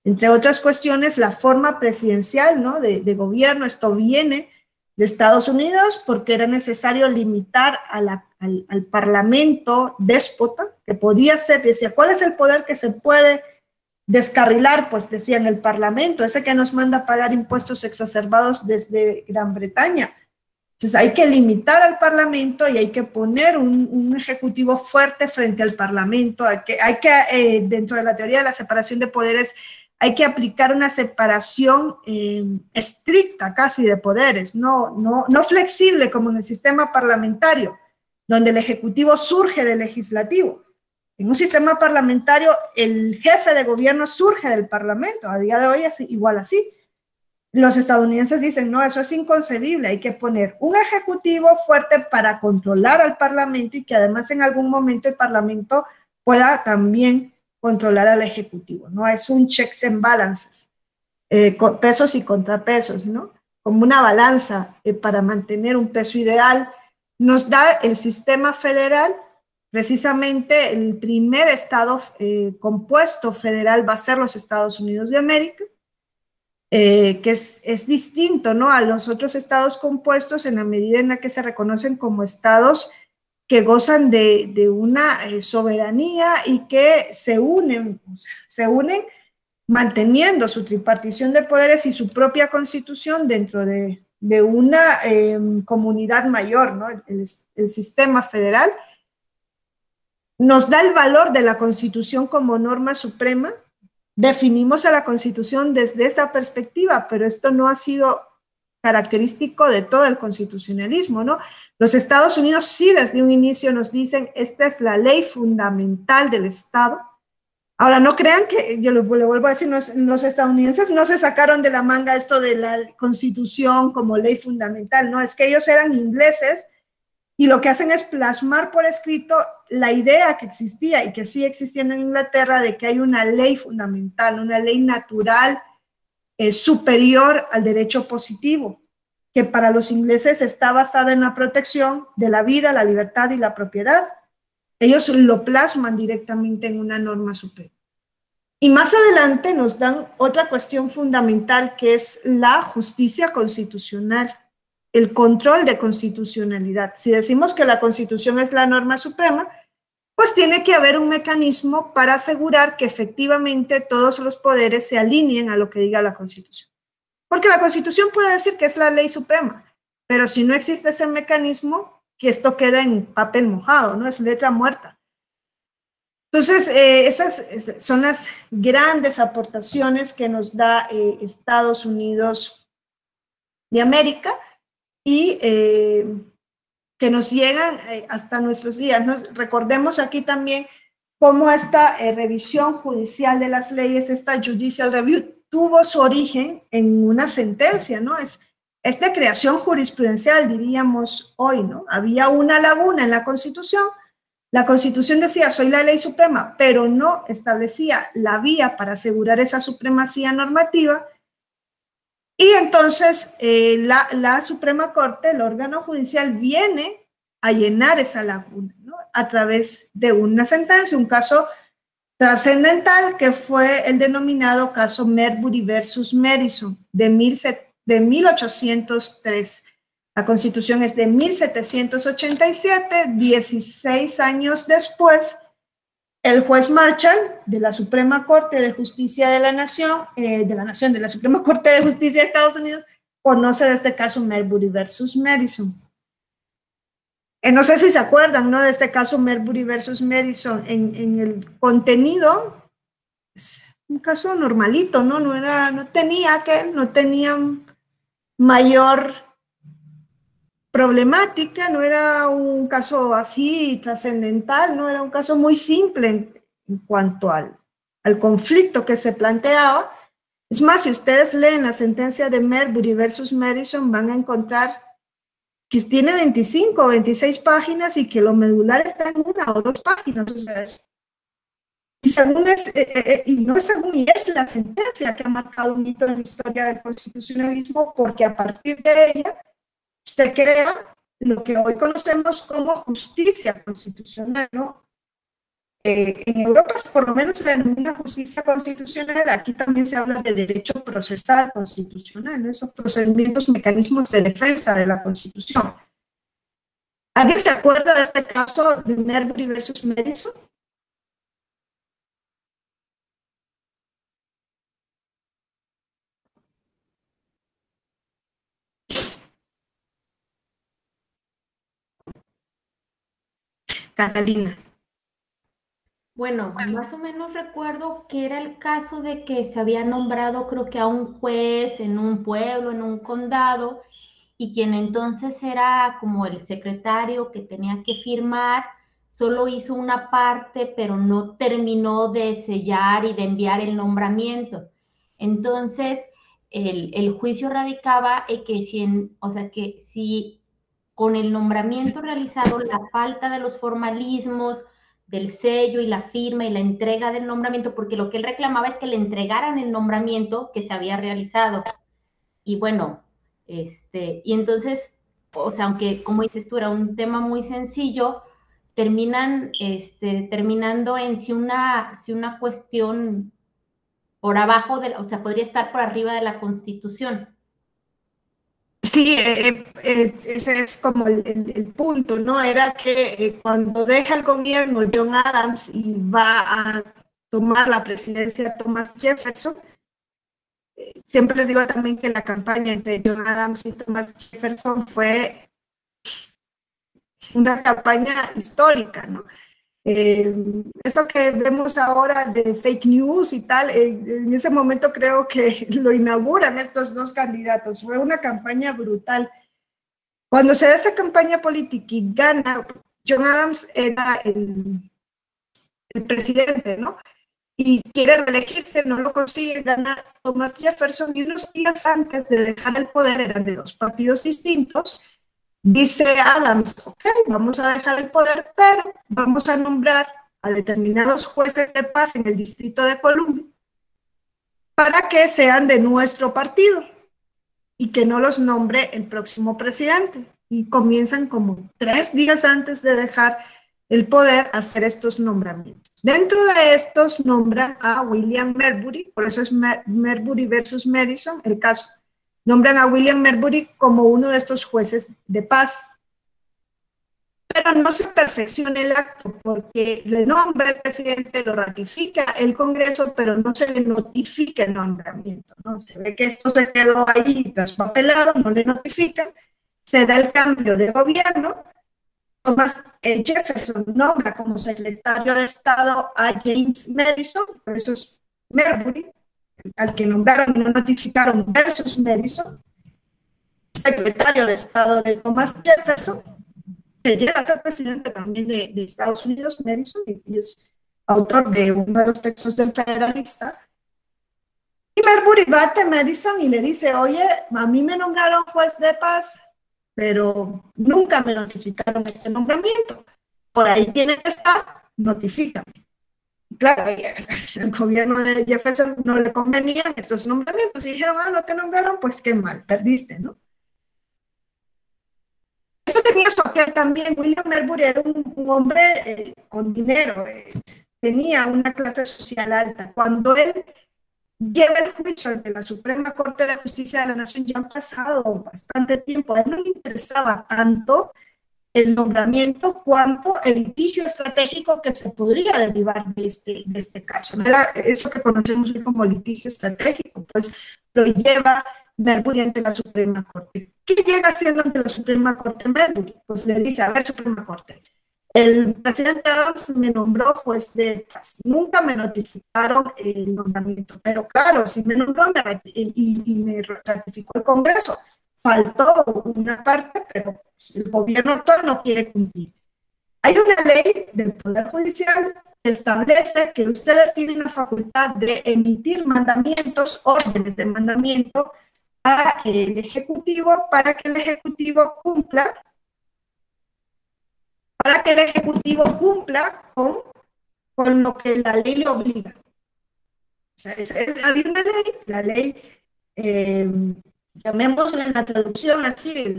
entre otras cuestiones, la forma presidencial, ¿no? de gobierno. Esto viene de Estados Unidos porque era necesario limitar al parlamento déspota, que podía ser, decía, ¿cuál es el poder que se puede descarrilar? Pues decían el parlamento, ese que nos manda a pagar impuestos exacerbados desde Gran Bretaña. Entonces hay que limitar al Parlamento y hay que poner un ejecutivo fuerte frente al Parlamento. Dentro de la teoría de la separación de poderes, hay que aplicar una separación estricta casi de poderes, no flexible como en el sistema parlamentario, donde el Ejecutivo surge del Legislativo. En un sistema parlamentario, el jefe de gobierno surge del Parlamento. A día de hoy es igual así. Los estadounidenses dicen, no, eso es inconcebible, hay que poner un ejecutivo fuerte para controlar al Parlamento y que además en algún momento el Parlamento pueda también controlar al ejecutivo, ¿no? Es un checks and balances, pesos y contrapesos, ¿no? Como una balanza para mantener un peso ideal. Nos da el sistema federal, precisamente el primer estado compuesto federal va a ser los Estados Unidos de América, que es distinto, ¿no?, a los otros estados compuestos en la medida en la que se reconocen como estados que gozan de una soberanía y que se unen manteniendo su tripartición de poderes y su propia constitución dentro de una comunidad mayor, ¿no? El sistema federal nos da el valor de la Constitución como norma suprema. Definimos a la Constitución desde esa perspectiva, pero esto no ha sido característico de todo el constitucionalismo, ¿no? Los Estados Unidos sí desde un inicio nos dicen, esta es la ley fundamental del Estado. Ahora, no crean que, yo le vuelvo a decir, los estadounidenses no se sacaron de la manga esto de la Constitución como ley fundamental, no, es que ellos eran ingleses y lo que hacen es plasmar por escrito la idea que existía y que sigue existiendo en Inglaterra de que hay una ley fundamental, una ley natural superior al derecho positivo, que para los ingleses está basada en la protección de la vida, la libertad y la propiedad. Ellos lo plasman directamente en una norma superior. Y más adelante nos dan otra cuestión fundamental que es la justicia constitucional, el control de constitucionalidad. Si decimos que la Constitución es la norma suprema, pues tiene que haber un mecanismo para asegurar que efectivamente todos los poderes se alineen a lo que diga la Constitución. Porque la Constitución puede decir que es la ley suprema, pero si no existe ese mecanismo, que esto queda en papel mojado, ¿no? Es letra muerta. Entonces, esas son las grandes aportaciones que nos da Estados Unidos de América y que nos llegan hasta nuestros días, ¿no? Recordemos aquí también cómo esta revisión judicial de las leyes, esta judicial review, tuvo su origen en una sentencia, ¿no? Es de creación jurisprudencial, diríamos hoy, ¿no? Había una laguna en la Constitución. La Constitución decía, soy la ley suprema, pero no establecía la vía para asegurar esa supremacía normativa. Y entonces la Suprema Corte, el órgano judicial, viene a llenar esa laguna, ¿no? A través de una sentencia, un caso trascendental que fue el denominado caso Marbury versus Madison de 1803. La Constitución es de 1787, 16 años después. El juez Marshall de la Suprema Corte de Justicia de la Suprema Corte de Justicia de Estados Unidos, conoce de este caso Marbury versus Madison. No sé si se acuerdan, ¿no?, de este caso Marbury versus Madison. En el contenido, es un caso normalito, ¿no? No tenía mayor problemática, no era un caso así trascendental, no era un caso muy simple en cuanto al conflicto que se planteaba. Es más, si ustedes leen la sentencia de Marbury versus Madison, van a encontrar que tiene 25 o 26 páginas y que lo medular está en 1 o 2 páginas. O sea, y es la sentencia que ha marcado un hito en la historia del constitucionalismo, porque a partir de ella se crea lo que hoy conocemos como justicia constitucional, ¿no? En Europa, por lo menos, se denomina justicia constitucional. Aquí también se habla de derecho procesal constitucional, ¿no? Esos procedimientos, mecanismos de defensa de la Constitución. ¿Alguien se acuerda de este caso de Marbury versus Madison? Catalina. Bueno, más o menos recuerdo que era el caso de que se había nombrado, creo que a un juez en un pueblo, en un condado, y quien entonces era como el secretario que tenía que firmar, solo hizo una parte, pero no terminó de sellar y de enviar el nombramiento. Entonces, el juicio radicaba en que que si con el nombramiento realizado, la falta de los formalismos, del sello y la firma y la entrega del nombramiento, porque lo que él reclamaba es que le entregaran el nombramiento que se había realizado. Y bueno, y entonces, o sea, aunque como dices tú, era un tema muy sencillo, terminando en si una cuestión por abajo, o sea, podría estar por arriba de la Constitución. Sí, ese es como el punto, ¿no? Era que cuando deja el gobierno John Adams y va a tomar la presidencia Thomas Jefferson, siempre les digo también que la campaña entre John Adams y Thomas Jefferson fue una campaña histórica, ¿no? Esto que vemos ahora de fake news y tal, en ese momento creo que lo inauguran estos dos candidatos. Fue una campaña brutal. Cuando se da esa campaña política y gana, John Adams era el presidente, ¿no? Y quiere reelegirse, no lo consigue, gana Thomas Jefferson, y unos días antes de dejar el poder, eran de dos partidos distintos, dice Adams, ok, vamos a dejar el poder, pero vamos a nombrar a determinados jueces de paz en el Distrito de Columbia para que sean de nuestro partido y que no los nombre el próximo presidente. Y comienzan como 3 días antes de dejar el poder a hacer estos nombramientos. Dentro de estos nombran a William Marbury, por eso es Marbury versus Madison el caso. Nombran a William Marbury como uno de estos jueces de paz. Pero no se perfecciona el acto porque le nombra el presidente, lo ratifica el Congreso, pero no se le notifica el nombramiento, ¿no? Se ve que esto se quedó ahí traspapelado, no le notifican, se da el cambio de gobierno. Thomas Jefferson nombra como secretario de Estado a James Madison, por eso es Marbury, al que nombraron y no notificaron, versus Madison, secretario de Estado de Thomas Jefferson, que llega a ser presidente también de Estados Unidos, Madison, y es autor de uno de los textos del Federalista. Y Marbury va a Madison y le dice, oye, a mí me nombraron juez de paz, pero nunca me notificaron este nombramiento. Por ahí tiene que estar, notifícame. Claro, el gobierno de Jefferson no le convenían estos nombramientos y dijeron, no te nombraron, pues qué mal, perdiste, ¿no? Eso tenía su aquel también. William Marbury era un hombre con dinero, tenía una clase social alta. Cuando él lleva el juicio ante la Suprema Corte de Justicia de la Nación, ya han pasado bastante tiempo, a él no le interesaba tanto el nombramiento cuanto el litigio estratégico que se podría derivar de este caso. ¿No? Era eso que conocemos hoy como litigio estratégico, pues lo lleva Marbury ante la Suprema Corte. ¿Qué llega haciendo ante la Suprema Corte Marbury? Pues le dice, a ver, Suprema Corte, el presidente Adams me nombró juez de paz. Nunca me notificaron el nombramiento, pero claro, si me nombró y me ratificó el Congreso, faltó una parte, pero el gobierno actual no quiere cumplir. Hay una ley del Poder Judicial que establece que ustedes tienen la facultad de emitir mandamientos, órdenes de mandamiento al Ejecutivo para que el Ejecutivo cumpla con lo que la ley le obliga. O sea, había una ley, la ley, llamémosla en la traducción así,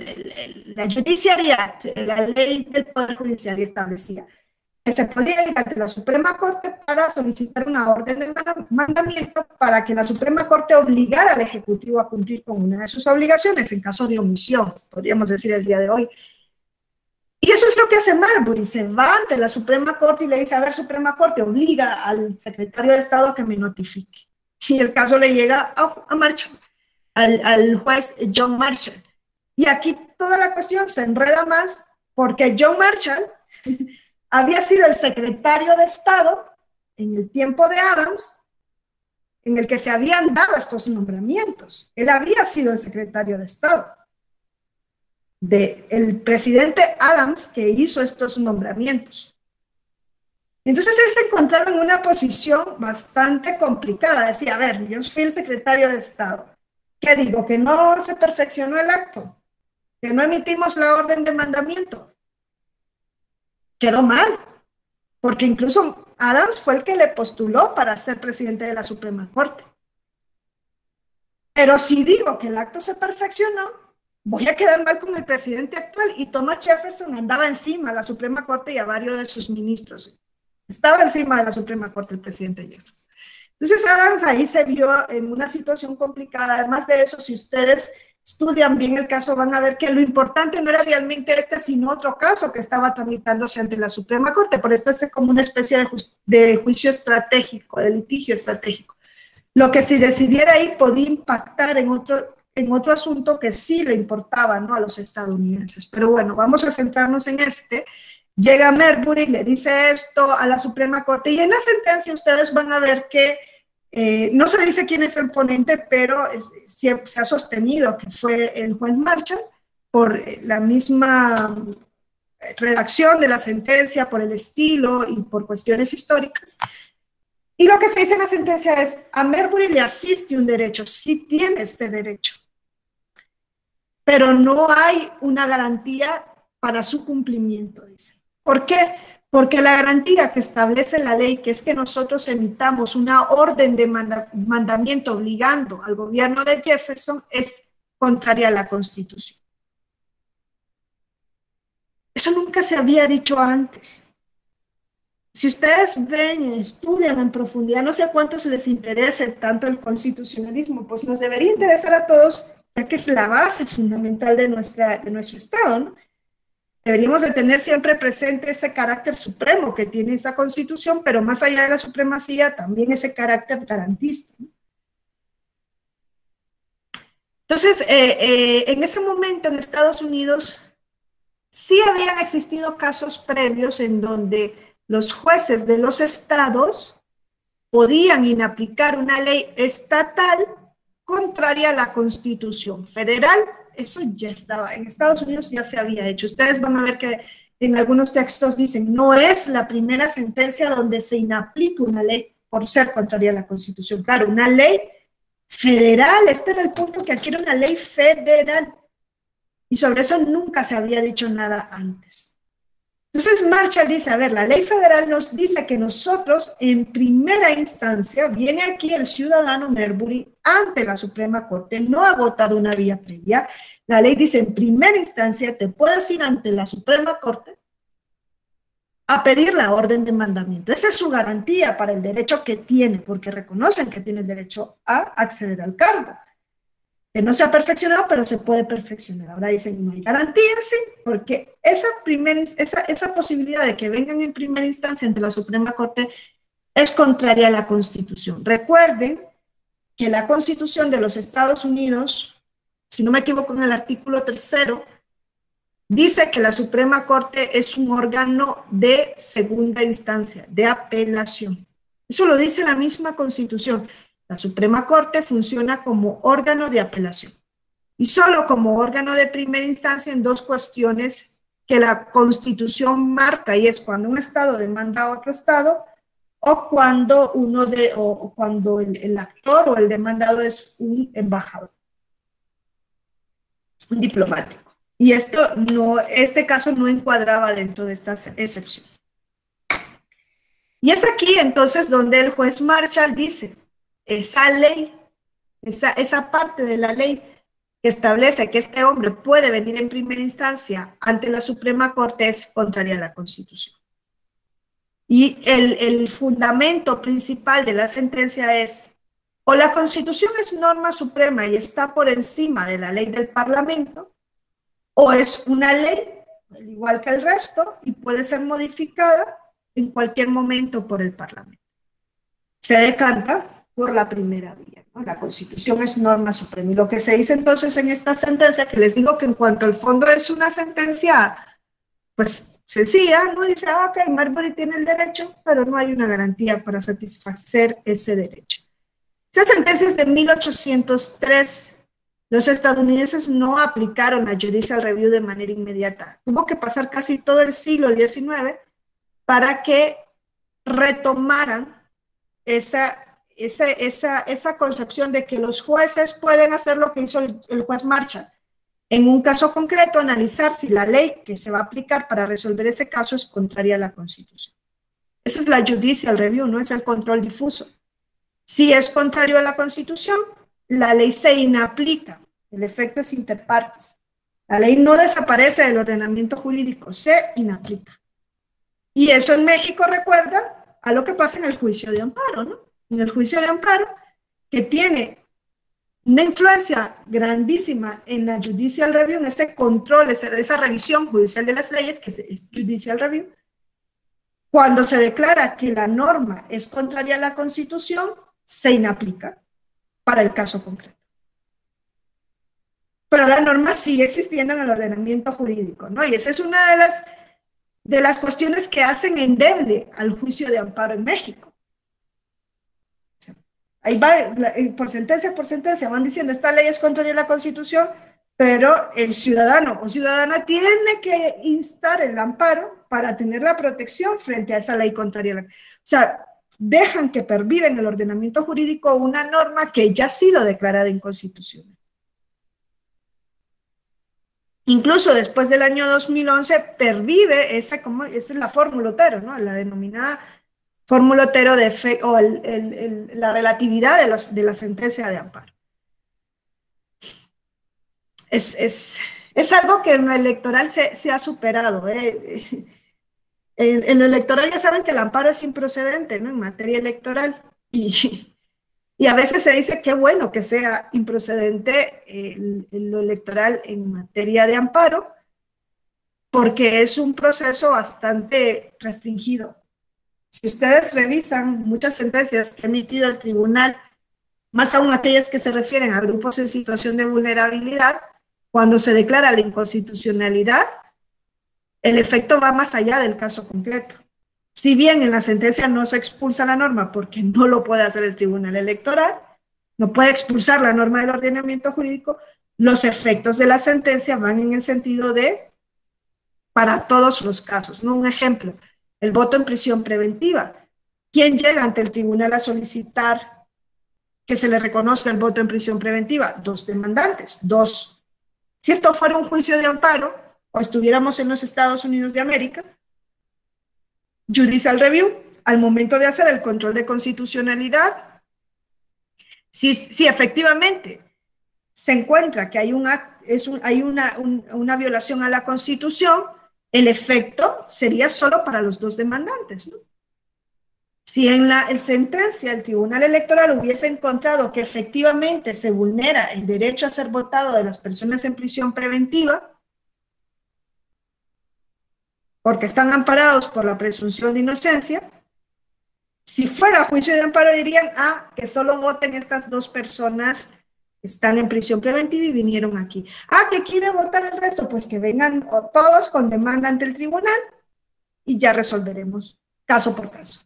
la Judiciary, la ley del Poder Judicial establecía que se podía ir ante la Suprema Corte para solicitar una orden de mandamiento para que la Suprema Corte obligara al Ejecutivo a cumplir con una de sus obligaciones en caso de omisión, podríamos decir el día de hoy. Y eso es lo que hace Marbury, se va ante la Suprema Corte y le dice, a ver, Suprema Corte, obliga al secretario de Estado a que me notifique. Y el caso le llega a Marshall, al juez John Marshall. Y aquí toda la cuestión se enreda más porque John Marshall había sido el secretario de Estado en el tiempo de Adams, en el que se habían dado estos nombramientos. Él había sido el secretario de Estado. del presidente Adams que hizo estos nombramientos. Entonces él se encontraba en una posición bastante complicada. Decía, a ver, yo fui el secretario de Estado. ¿Qué digo? Que no se perfeccionó el acto, que no emitimos la orden de mandamiento. Quedó mal, porque incluso Adams fue el que le postuló para ser presidente de la Suprema Corte. Pero si digo que el acto se perfeccionó, voy a quedar mal con el presidente actual. Y Thomas Jefferson andaba encima de la Suprema Corte y a varios de sus ministros. Estaba encima de la Suprema Corte el presidente Jefferson. Entonces Adams ahí se vio en una situación complicada. Además de eso, si ustedes estudian bien el caso, van a ver que lo importante no era realmente este, sino otro caso que estaba tramitándose ante la Suprema Corte. Por esto es como una especie de juicio estratégico, de litigio estratégico. Lo que si decidiera ahí podía impactar en otro asunto que sí le importaba, ¿no?, a los estadounidenses. Pero bueno, vamos a centrarnos en este. Llega Marbury, le dice esto a la Suprema Corte y en la sentencia ustedes van a ver que no se dice quién es el ponente, pero siempre se ha sostenido que fue el juez Marshall por la misma redacción de la sentencia, por el estilo y por cuestiones históricas. Y lo que se dice en la sentencia es, a Marbury le asiste un derecho, sí tiene este derecho, pero no hay una garantía para su cumplimiento, dice. ¿Por qué? Porque la garantía que establece la ley, que es que nosotros emitamos una orden de mandamiento obligando al gobierno de Jefferson, es contraria a la Constitución. Eso nunca se había dicho antes. Si ustedes ven y estudian en profundidad, no sé a cuántos les interese tanto el constitucionalismo, pues nos debería interesar a todos, ya que es la base fundamental de nuestro Estado, ¿no? Deberíamos de tener siempre presente ese carácter supremo que tiene esa Constitución, pero más allá de la supremacía, también ese carácter garantista, ¿no? Entonces, en ese momento en Estados Unidos, sí habían existido casos previos en donde los jueces de los estados podían inaplicar una ley estatal contraria a la Constitución federal. Eso ya estaba, en Estados Unidos ya se había hecho. Ustedes van a ver que en algunos textos dicen, no es la primera sentencia donde se inaplica una ley por ser contraria a la Constitución. Claro, una ley federal, este era el punto, que aquí era una ley federal. Y sobre eso nunca se había dicho nada antes. Entonces Marshall dice, a ver, la ley federal nos dice que nosotros en primera instancia, viene aquí el ciudadano Marbury ante la Suprema Corte, no ha agotado una vía previa, la ley dice en primera instancia te puedes ir ante la Suprema Corte a pedir la orden de mandamiento. Esa es su garantía para el derecho que tiene, porque reconocen que tiene el derecho a acceder al cargo. Que no se ha perfeccionado, pero se puede perfeccionar. Ahora dicen, no hay garantía, sí, porque esa posibilidad de que vengan en primera instancia ante la Suprema Corte es contraria a la Constitución. Recuerden que la Constitución de los Estados Unidos, si no me equivoco en el artículo 3º, dice que la Suprema Corte es un órgano de segunda instancia, de apelación. Eso lo dice la misma Constitución. La Suprema Corte funciona como órgano de apelación y solo como órgano de primera instancia en dos cuestiones que la Constitución marca, y es cuando un Estado demanda a otro Estado o cuando, cuando el actor o el demandado es un embajador, un diplomático. Y este caso no encuadraba dentro de esta excepción. Y es aquí entonces donde el juez Marshall dice, esa ley, esa parte de la ley que establece que este hombre puede venir en primera instancia ante la Suprema Corte es contraria a la Constitución. Y el fundamento principal de la sentencia es, o la Constitución es norma suprema y está por encima de la ley del Parlamento, o es una ley, al igual que el resto, y puede ser modificada en cualquier momento por el Parlamento. Se decanta por la primera vía, ¿no? La Constitución es norma suprema. Y lo que se dice entonces en esta sentencia, que les digo que en cuanto al fondo es una sentencia, pues sencilla, ¿no? Dice, ok, Marbury tiene el derecho, pero no hay una garantía para satisfacer ese derecho. Esa sentencia es de 1803, los estadounidenses no aplicaron la Judicial Review de manera inmediata. Tuvo que pasar casi todo el siglo XIX para que retomaran esa concepción de que los jueces pueden hacer lo que hizo el juez Marshall. En un caso concreto, analizar si la ley que se va a aplicar para resolver ese caso es contraria a la Constitución. Esa es la Judicial Review, no es el control difuso. Si es contrario a la Constitución, la ley se inaplica. El efecto es inter partes. La ley no desaparece del ordenamiento jurídico, se inaplica. Y eso en México recuerda a lo que pasa en el juicio de amparo, ¿no? En el juicio de amparo, que tiene una influencia grandísima en la Judicial Review, en ese control, esa revisión judicial de las leyes, que es Judicial Review. Cuando se declara que la norma es contraria a la Constitución, se inaplica para el caso concreto. Pero la norma sigue existiendo en el ordenamiento jurídico, ¿no? Y esa es una de las cuestiones que hacen endeble al juicio de amparo en México. Ahí va, por sentencia van diciendo, esta ley es contraria a la Constitución, pero el ciudadano o ciudadana tiene que instar el amparo para tener la protección frente a esa ley contraria a la... O sea, dejan que perviva en el ordenamiento jurídico una norma que ya ha sido declarada inconstitucional. Incluso después del año 2011 pervive esa es la fórmula Otero, ¿no? La denominada fórmula Otero de o la relatividad de la sentencia de amparo. Es algo que en lo electoral se ha superado. En lo electoral ya saben que el amparo es improcedente, ¿no? En materia electoral. Y a veces se dice que bueno que sea improcedente lo electoral en materia de amparo, porque es un proceso bastante restringido. Si ustedes revisan muchas sentencias que ha emitido el tribunal, más aún aquellas que se refieren a grupos en situación de vulnerabilidad, cuando se declara la inconstitucionalidad, el efecto va más allá del caso concreto. Si bien en la sentencia no se expulsa la norma porque no lo puede hacer el tribunal electoral, no puede expulsar la norma del ordenamiento jurídico, los efectos de la sentencia van en el sentido de para todos los casos, ¿no? Un ejemplo, el voto en prisión preventiva. ¿Quién llega ante el tribunal a solicitar que se le reconozca el voto en prisión preventiva? Dos demandantes, dos. Si esto fuera un juicio de amparo, o estuviéramos en los Estados Unidos de América, Judicial Review, al momento de hacer el control de constitucionalidad, si efectivamente se encuentra que hay una violación a la Constitución, el efecto sería solo para los dos demandantes, ¿no? Si en la sentencia el Tribunal Electoral hubiese encontrado que efectivamente se vulnera el derecho a ser votado de las personas en prisión preventiva, porque están amparados por la presunción de inocencia, si fuera juicio de amparo dirían, que solo voten estas dos personas que están en prisión preventiva y vinieron aquí. Que quiere votar el resto, pues que vengan todos con demanda ante el tribunal y ya resolveremos caso por caso.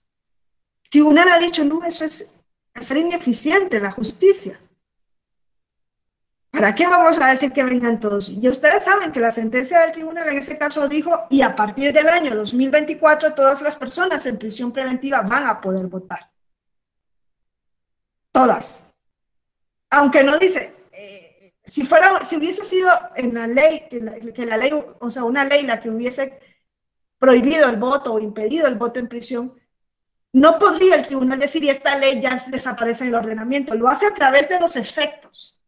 El tribunal ha dicho, no, eso es hacer ineficiente la justicia. ¿Para qué vamos a decir que vengan todos? Y ustedes saben que la sentencia del tribunal en ese caso dijo, y a partir del año 2024 todas las personas en prisión preventiva van a poder votar. Todas. Aunque no dice, si hubiese sido en la ley, que la ley, o sea, una ley la que hubiese prohibido el voto o impedido el voto en prisión, no podría el tribunal decir, y esta ley ya desaparece del ordenamiento. Lo hace a través de los efectos.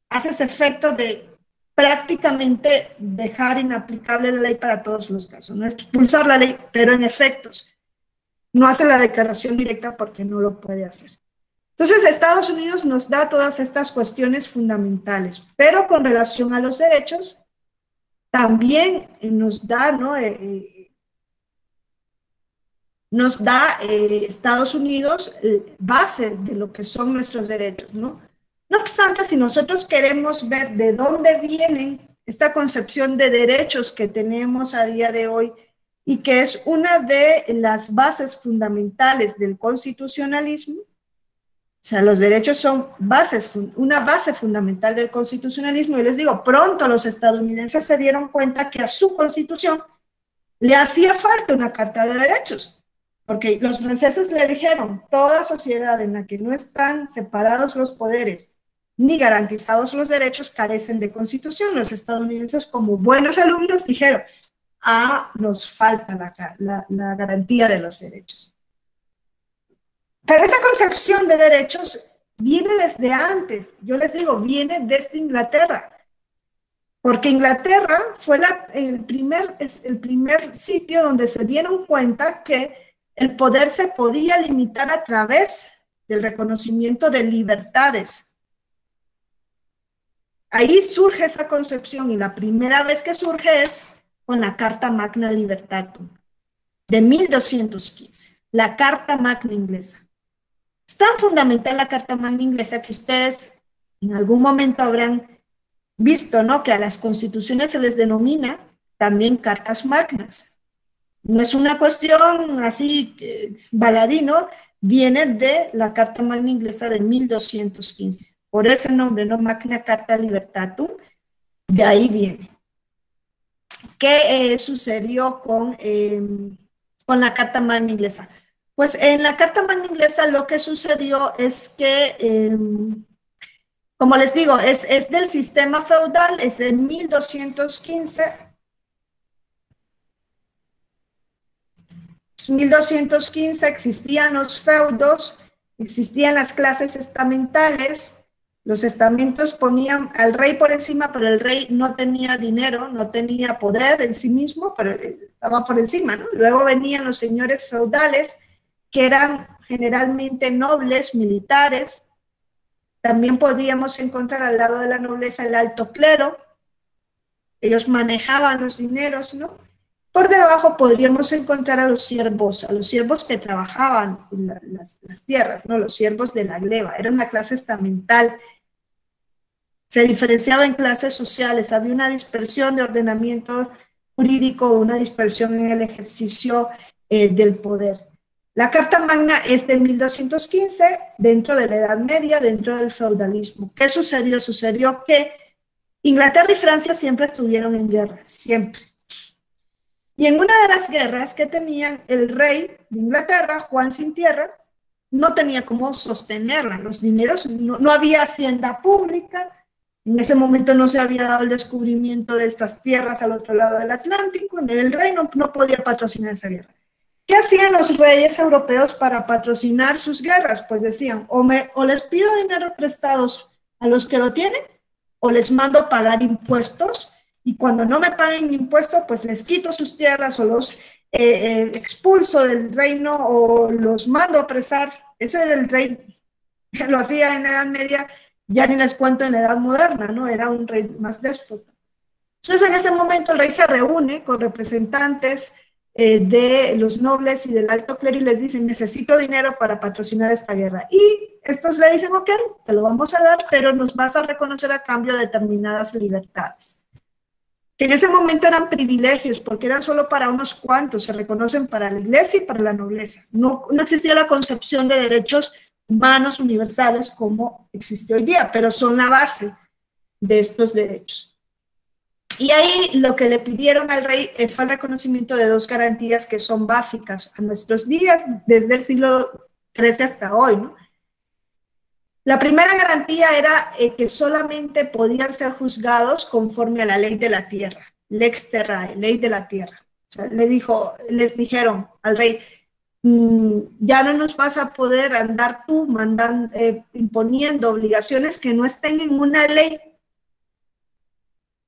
Hace ese efecto de prácticamente dejar inaplicable la ley para todos los casos, no expulsar la ley, pero en efectos. No hace la declaración directa porque no lo puede hacer. Entonces, Estados Unidos nos da todas estas cuestiones fundamentales, pero con relación a los derechos, también nos da, ¿no? Estados Unidos base de lo que son nuestros derechos, ¿no? No obstante, si nosotros queremos ver de dónde vienen esta concepción de derechos que tenemos a día de hoy y que es una de las bases fundamentales del constitucionalismo, O sea, los derechos son una base fundamental del constitucionalismo. Y les digo, pronto los estadounidenses se dieron cuenta que a su constitución le hacía falta una carta de derechos, porque los franceses le dijeron, toda sociedad en la que no están separados los poderes ni garantizados los derechos carecen de constitución. Los estadounidenses, como buenos alumnos, dijeron, nos falta la garantía de los derechos. Pero esa concepción de derechos viene desde antes, yo les digo, viene desde Inglaterra, porque Inglaterra fue el primer sitio donde se dieron cuenta que el poder se podía limitar a través del reconocimiento de libertades. Ahí surge esa concepción, y la primera vez que surge es con la Carta Magna Libertatum de 1215, la Carta Magna inglesa. Es tan fundamental la Carta Magna inglesa que ustedes en algún momento habrán visto, ¿no?, que a las constituciones se les denomina también cartas magnas. No es una cuestión así baladino, viene de la Carta Magna inglesa de 1215. Por ese nombre, ¿no?, Magna Carta Libertatum, de ahí viene. ¿Qué sucedió con la Carta Magna inglesa? Pues en la Carta Magna inglesa lo que sucedió es que, como les digo, es del sistema feudal, es de 1215. 1215 existían los feudos, existían las clases estamentales. Los estamentos ponían al rey por encima, pero el rey no tenía dinero, no tenía poder en sí mismo, pero estaba por encima, ¿no? Luego venían los señores feudales, que eran generalmente nobles, militares. También podíamos encontrar al lado de la nobleza el alto clero. Ellos manejaban los dineros, ¿no? Por debajo podríamos encontrar a los siervos que trabajaban en las tierras, ¿no? Los siervos de la gleba. Era una clase estamental. Se diferenciaba en clases sociales, había una dispersión de ordenamiento jurídico, una dispersión en el ejercicio del poder. La Carta Magna es de 1215, dentro de la Edad Media, dentro del feudalismo. ¿Qué sucedió? Sucedió que Inglaterra y Francia siempre estuvieron en guerra, siempre. Y en una de las guerras que tenían, el rey de Inglaterra, Juan Sin Tierra, no tenía cómo sostenerla. Los dineros, no había hacienda pública. En ese momento no se había dado el descubrimiento de estas tierras al otro lado del Atlántico. El rey no podía patrocinar esa guerra. ¿Qué hacían los reyes europeos para patrocinar sus guerras? Pues decían, o les pido dinero prestados a los que lo tienen, o les mando pagar impuestos, y cuando no me paguen impuestos, pues les quito sus tierras, o los expulso del reino, o los mando a apresar. Ese era el rey, lo hacía en la Edad Media, ya ni les cuento en la Edad Moderna, ¿no? Era un rey más déspota. Entonces, en ese momento el rey se reúne con representantes de los nobles y del alto clero y les dicen, necesito dinero para patrocinar esta guerra. Y estos le dicen, ok, te lo vamos a dar, pero nos vas a reconocer a cambio de determinadas libertades. Que en ese momento eran privilegios, porque eran solo para unos cuantos, se reconocen para la iglesia y para la nobleza. No existía la concepción de derechos humanos universales como existe hoy día, pero son la base de estos derechos. Y ahí lo que le pidieron al rey fue el reconocimiento de dos garantías que son básicas a nuestros días, desde el siglo XIII hasta hoy, ¿no? La primera garantía era que solamente podían ser juzgados conforme a la ley de la tierra, lex terrae, ley de la tierra. O sea, les dijeron al rey, ya no nos vas a poder andar tú imponiendo obligaciones que no estén en una ley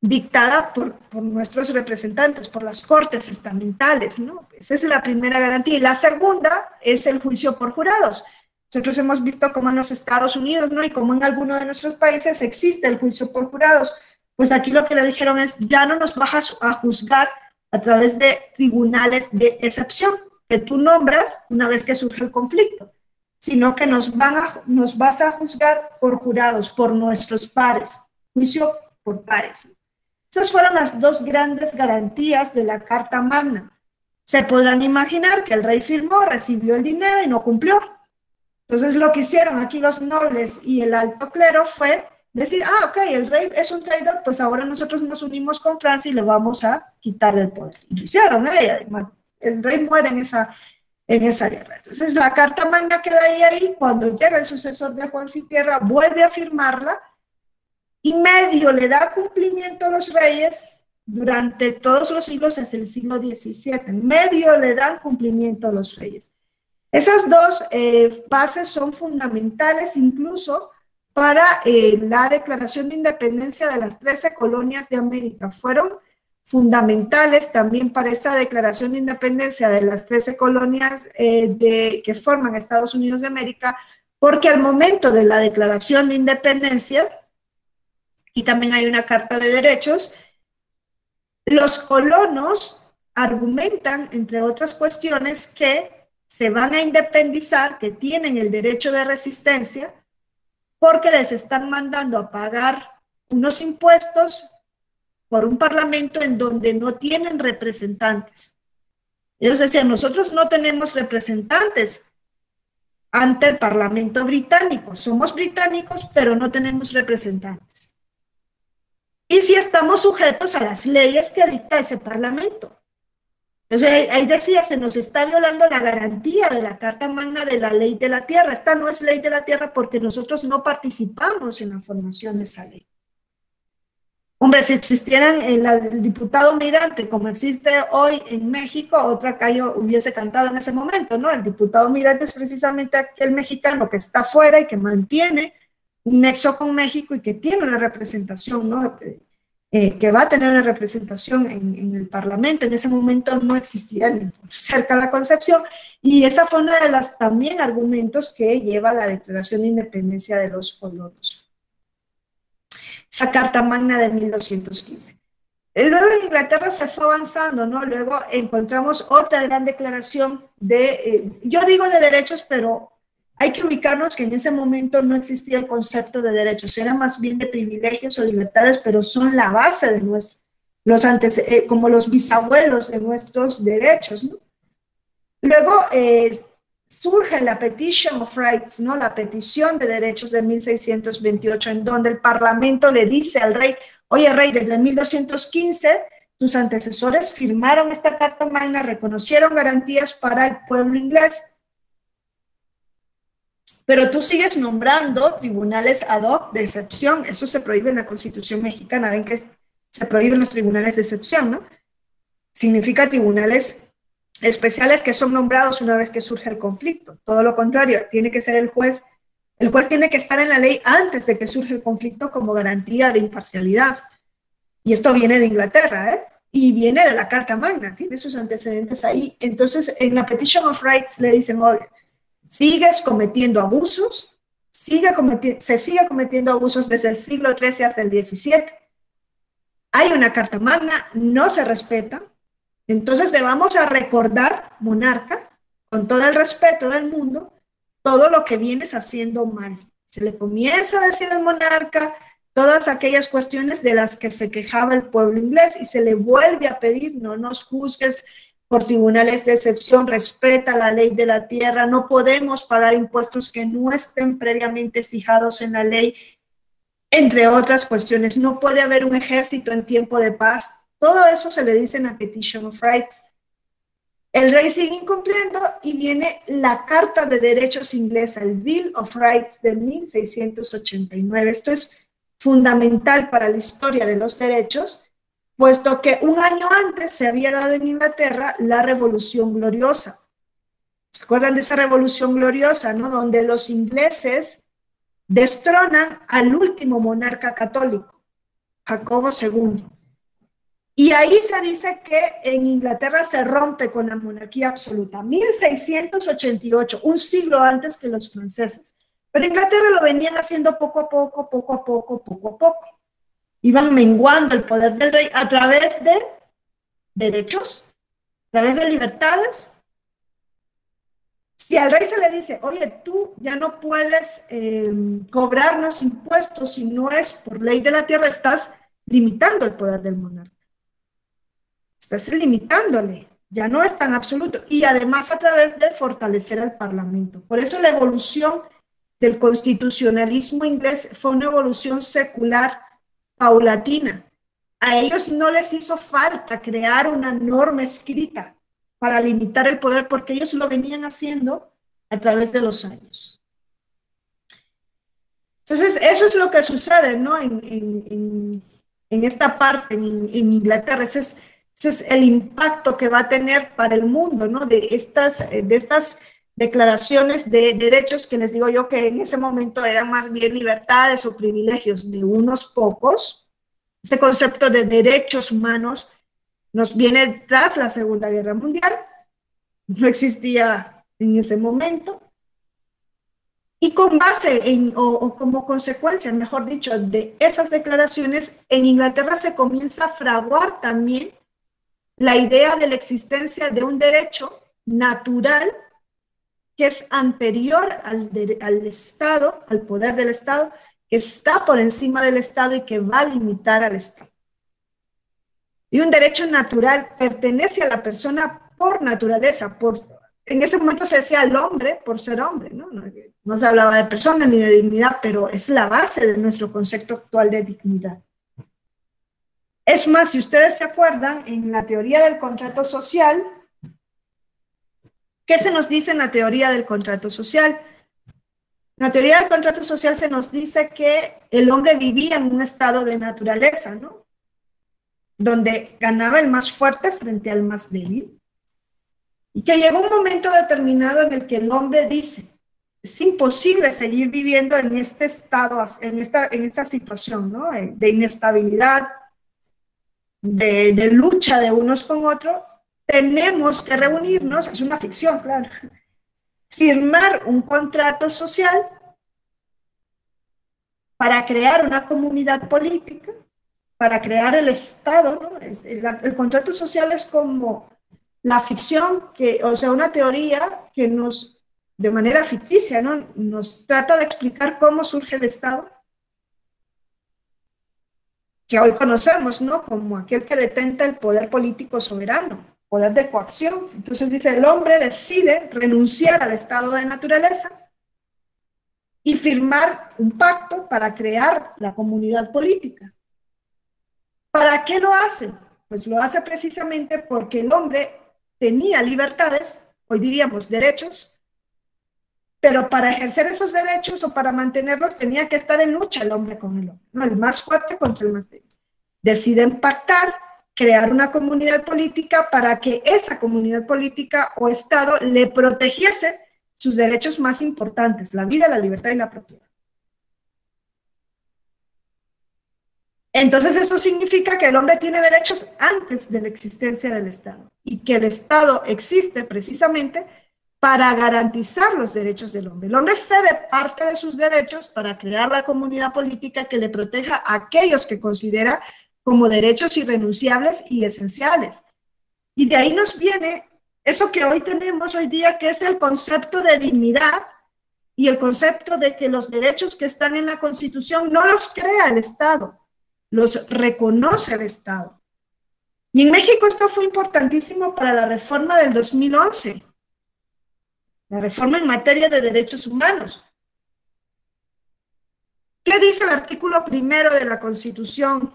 dictada por nuestros representantes, por las cortes estamentales, ¿no? Esa es la primera garantía. Y la segunda es el juicio por jurados. Nosotros hemos visto cómo en los Estados Unidos, ¿no?, y como en algunos de nuestros países existe el juicio por jurados. Pues aquí lo que le dijeron es, ya no nos vas a juzgar a través de tribunales de excepción que tú nombras una vez que surge el conflicto, sino que nos vas a juzgar por jurados, por nuestros pares, juicio por pares. Esas fueron las dos grandes garantías de la Carta Magna. Se podrán imaginar que el rey firmó, recibió el dinero y no cumplió. Entonces lo que hicieron aquí los nobles y el alto clero fue decir, ok, el rey es un traidor, pues ahora nosotros nos unimos con Francia y le vamos a quitar el poder. Y lo hicieron, el rey muere en esa guerra. Entonces la Carta Magna queda ahí, cuando llega el sucesor de Juan Sin Tierra, vuelve a firmarla y medio le da cumplimiento a los reyes durante todos los siglos, hasta el siglo XVII. Medio le dan cumplimiento a los reyes. Esas dos bases son fundamentales incluso para la declaración de independencia de las 13 colonias de América. Fueron fundamentales también para esta declaración de independencia de las 13 colonias que forman Estados Unidos de América, porque al momento de la declaración de independencia, y también hay una carta de derechos, los colonos argumentan, entre otras cuestiones, que se van a independizar, que tienen el derecho de resistencia, porque les están mandando a pagar unos impuestos por un parlamento en donde no tienen representantes. Ellos decían, nosotros no tenemos representantes ante el parlamento británico, somos británicos, pero no tenemos representantes. Y si estamos sujetos a las leyes que dicta ese parlamento. Entonces, ahí decía, se nos está violando la garantía de la Carta Magna de la Ley de la Tierra. Esta no es Ley de la Tierra porque nosotros no participamos en la formación de esa ley. Hombre, si existieran el diputado mirante, como existe hoy en México, otra Cayo hubiese cantado en ese momento, ¿no? El diputado mirante es precisamente aquel mexicano que está afuera y que mantiene un nexo con México y que tiene una representación, ¿no? Que va a tener una representación en el Parlamento. En ese momento no existía ni cerca la concepción, y esa fue una de las también argumentos que lleva a la Declaración de Independencia de los colonos. Esa Carta Magna de 1215. Luego en Inglaterra se fue avanzando, ¿no? Luego encontramos otra gran declaración yo digo de derechos, pero hay que ubicarnos que en ese momento no existía el concepto de derechos, era más bien de privilegios o libertades, pero son la base de como los bisabuelos de nuestros derechos, ¿no? Luego surge la Petition of Rights, ¿no? La petición de derechos de 1628, en donde el Parlamento le dice al rey, oye rey, desde 1215 tus antecesores firmaron esta Carta Magna, reconocieron garantías para el pueblo inglés, pero tú sigues nombrando tribunales ad hoc de excepción. Eso se prohíbe en la Constitución mexicana. Ven que se prohíben los tribunales de excepción, ¿no? Significa tribunales especiales que son nombrados una vez que surge el conflicto. Todo lo contrario, tiene que ser el juez. El juez tiene que estar en la ley antes de que surja el conflicto como garantía de imparcialidad. Y esto viene de Inglaterra, ¿eh? Y viene de la Carta Magna, tiene sus antecedentes ahí. Entonces, en la Petition of Rights le dicen, oye, sigues cometiendo abusos, se sigue cometiendo abusos desde el siglo XIII hasta el XVII. Hay una Carta Magna, no se respeta, entonces le vamos a recordar, monarca, con todo el respeto del mundo, todo lo que vienes haciendo mal. Se le comienza a decir al monarca todas aquellas cuestiones de las que se quejaba el pueblo inglés y se le vuelve a pedir, no nos juzgues por tribunales de excepción, respeta la ley de la tierra, no podemos pagar impuestos que no estén previamente fijados en la ley, entre otras cuestiones. No puede haber un ejército en tiempo de paz. Todo eso se le dice en la Petition of Rights. El rey sigue incumpliendo y viene la Carta de Derechos inglesa, el Bill of Rights de 1689. Esto es fundamental para la historia de los derechos, puesto que un año antes se había dado en Inglaterra la Revolución Gloriosa. ¿Se acuerdan de esa Revolución Gloriosa, no? Donde los ingleses destronan al último monarca católico, Jacobo II. Y ahí se dice que en Inglaterra se rompe con la monarquía absoluta. 1688, un siglo antes que los franceses. Pero Inglaterra lo venían haciendo poco a poco, poco a poco, poco a poco. Iban menguando el poder del rey a través de derechos, a través de libertades. Si al rey se le dice, oye, tú ya no puedes cobrarnos impuestos si no es por ley de la tierra, estás limitando el poder del monarca. Estás limitándole. ya no es tan absoluto, y además a través de fortalecer al Parlamento. Por eso la evolución del constitucionalismo inglés fue una evolución secular paulatina. A ellos no les hizo falta crear una norma escrita para limitar el poder, porque ellos lo venían haciendo a través de los años. Entonces, eso es lo que sucede, ¿no? En esta parte, en Inglaterra, ese es el impacto que va a tener para el mundo, ¿no? De estas declaraciones de derechos que les digo yo que en ese momento eran más bien libertades o privilegios de unos pocos. Este concepto de derechos humanos nos viene tras la Segunda Guerra Mundial, no existía en ese momento, y con base o como consecuencia, mejor dicho, de esas declaraciones, en Inglaterra se comienza a fraguar también la idea de la existencia de un derecho natural que es anterior al Estado, al poder del Estado, que está por encima del Estado y que va a limitar al Estado. Y un derecho natural pertenece a la persona por naturaleza. En ese momento se decía al hombre por ser hombre, ¿no? No se hablaba de persona ni de dignidad, pero es la base de nuestro concepto actual de dignidad. Es más, si ustedes se acuerdan, en la teoría del contrato social, ¿qué se nos dice en la teoría del contrato social? En la teoría del contrato social se nos dice que el hombre vivía en un estado de naturaleza, ¿no? Donde ganaba el más fuerte frente al más débil. Y que llegó un momento determinado en el que el hombre dice, es imposible seguir viviendo en este estado, en esta situación, ¿no? De inestabilidad, de lucha de unos con otros. Tenemos que reunirnos, es una ficción, claro, firmar un contrato social para crear una comunidad política, para crear el Estado, ¿no? El contrato social es como la ficción, o sea, una teoría que de manera ficticia, ¿no? Nos trata de explicar cómo surge el Estado, que hoy conocemos, ¿no? Como aquel que detenta el poder político soberano, poder de coacción. Entonces dice, el hombre decide renunciar al estado de naturaleza y firmar un pacto para crear la comunidad política. ¿Para qué lo hace? Pues lo hace precisamente porque el hombre tenía libertades, hoy diríamos derechos, pero para ejercer esos derechos o para mantenerlos tenía que estar en lucha el hombre con el hombre, ¿no? El más fuerte contra el más débil. Deciden pactar, crear una comunidad política para que esa comunidad política o Estado le protegiese sus derechos más importantes, la vida, la libertad y la propiedad. Entonces eso significa que el hombre tiene derechos antes de la existencia del Estado y que el Estado existe precisamente para garantizar los derechos del hombre. El hombre cede parte de sus derechos para crear la comunidad política que le proteja a aquellos que considera como derechos irrenunciables y esenciales. Y de ahí nos viene eso que hoy tenemos hoy día, que es el concepto de dignidad y el concepto de que los derechos que están en la Constitución no los crea el Estado, los reconoce el Estado. Y en México esto fue importantísimo para la reforma del 2011, la reforma en materia de derechos humanos. ¿Qué dice el artículo 1 de la Constitución?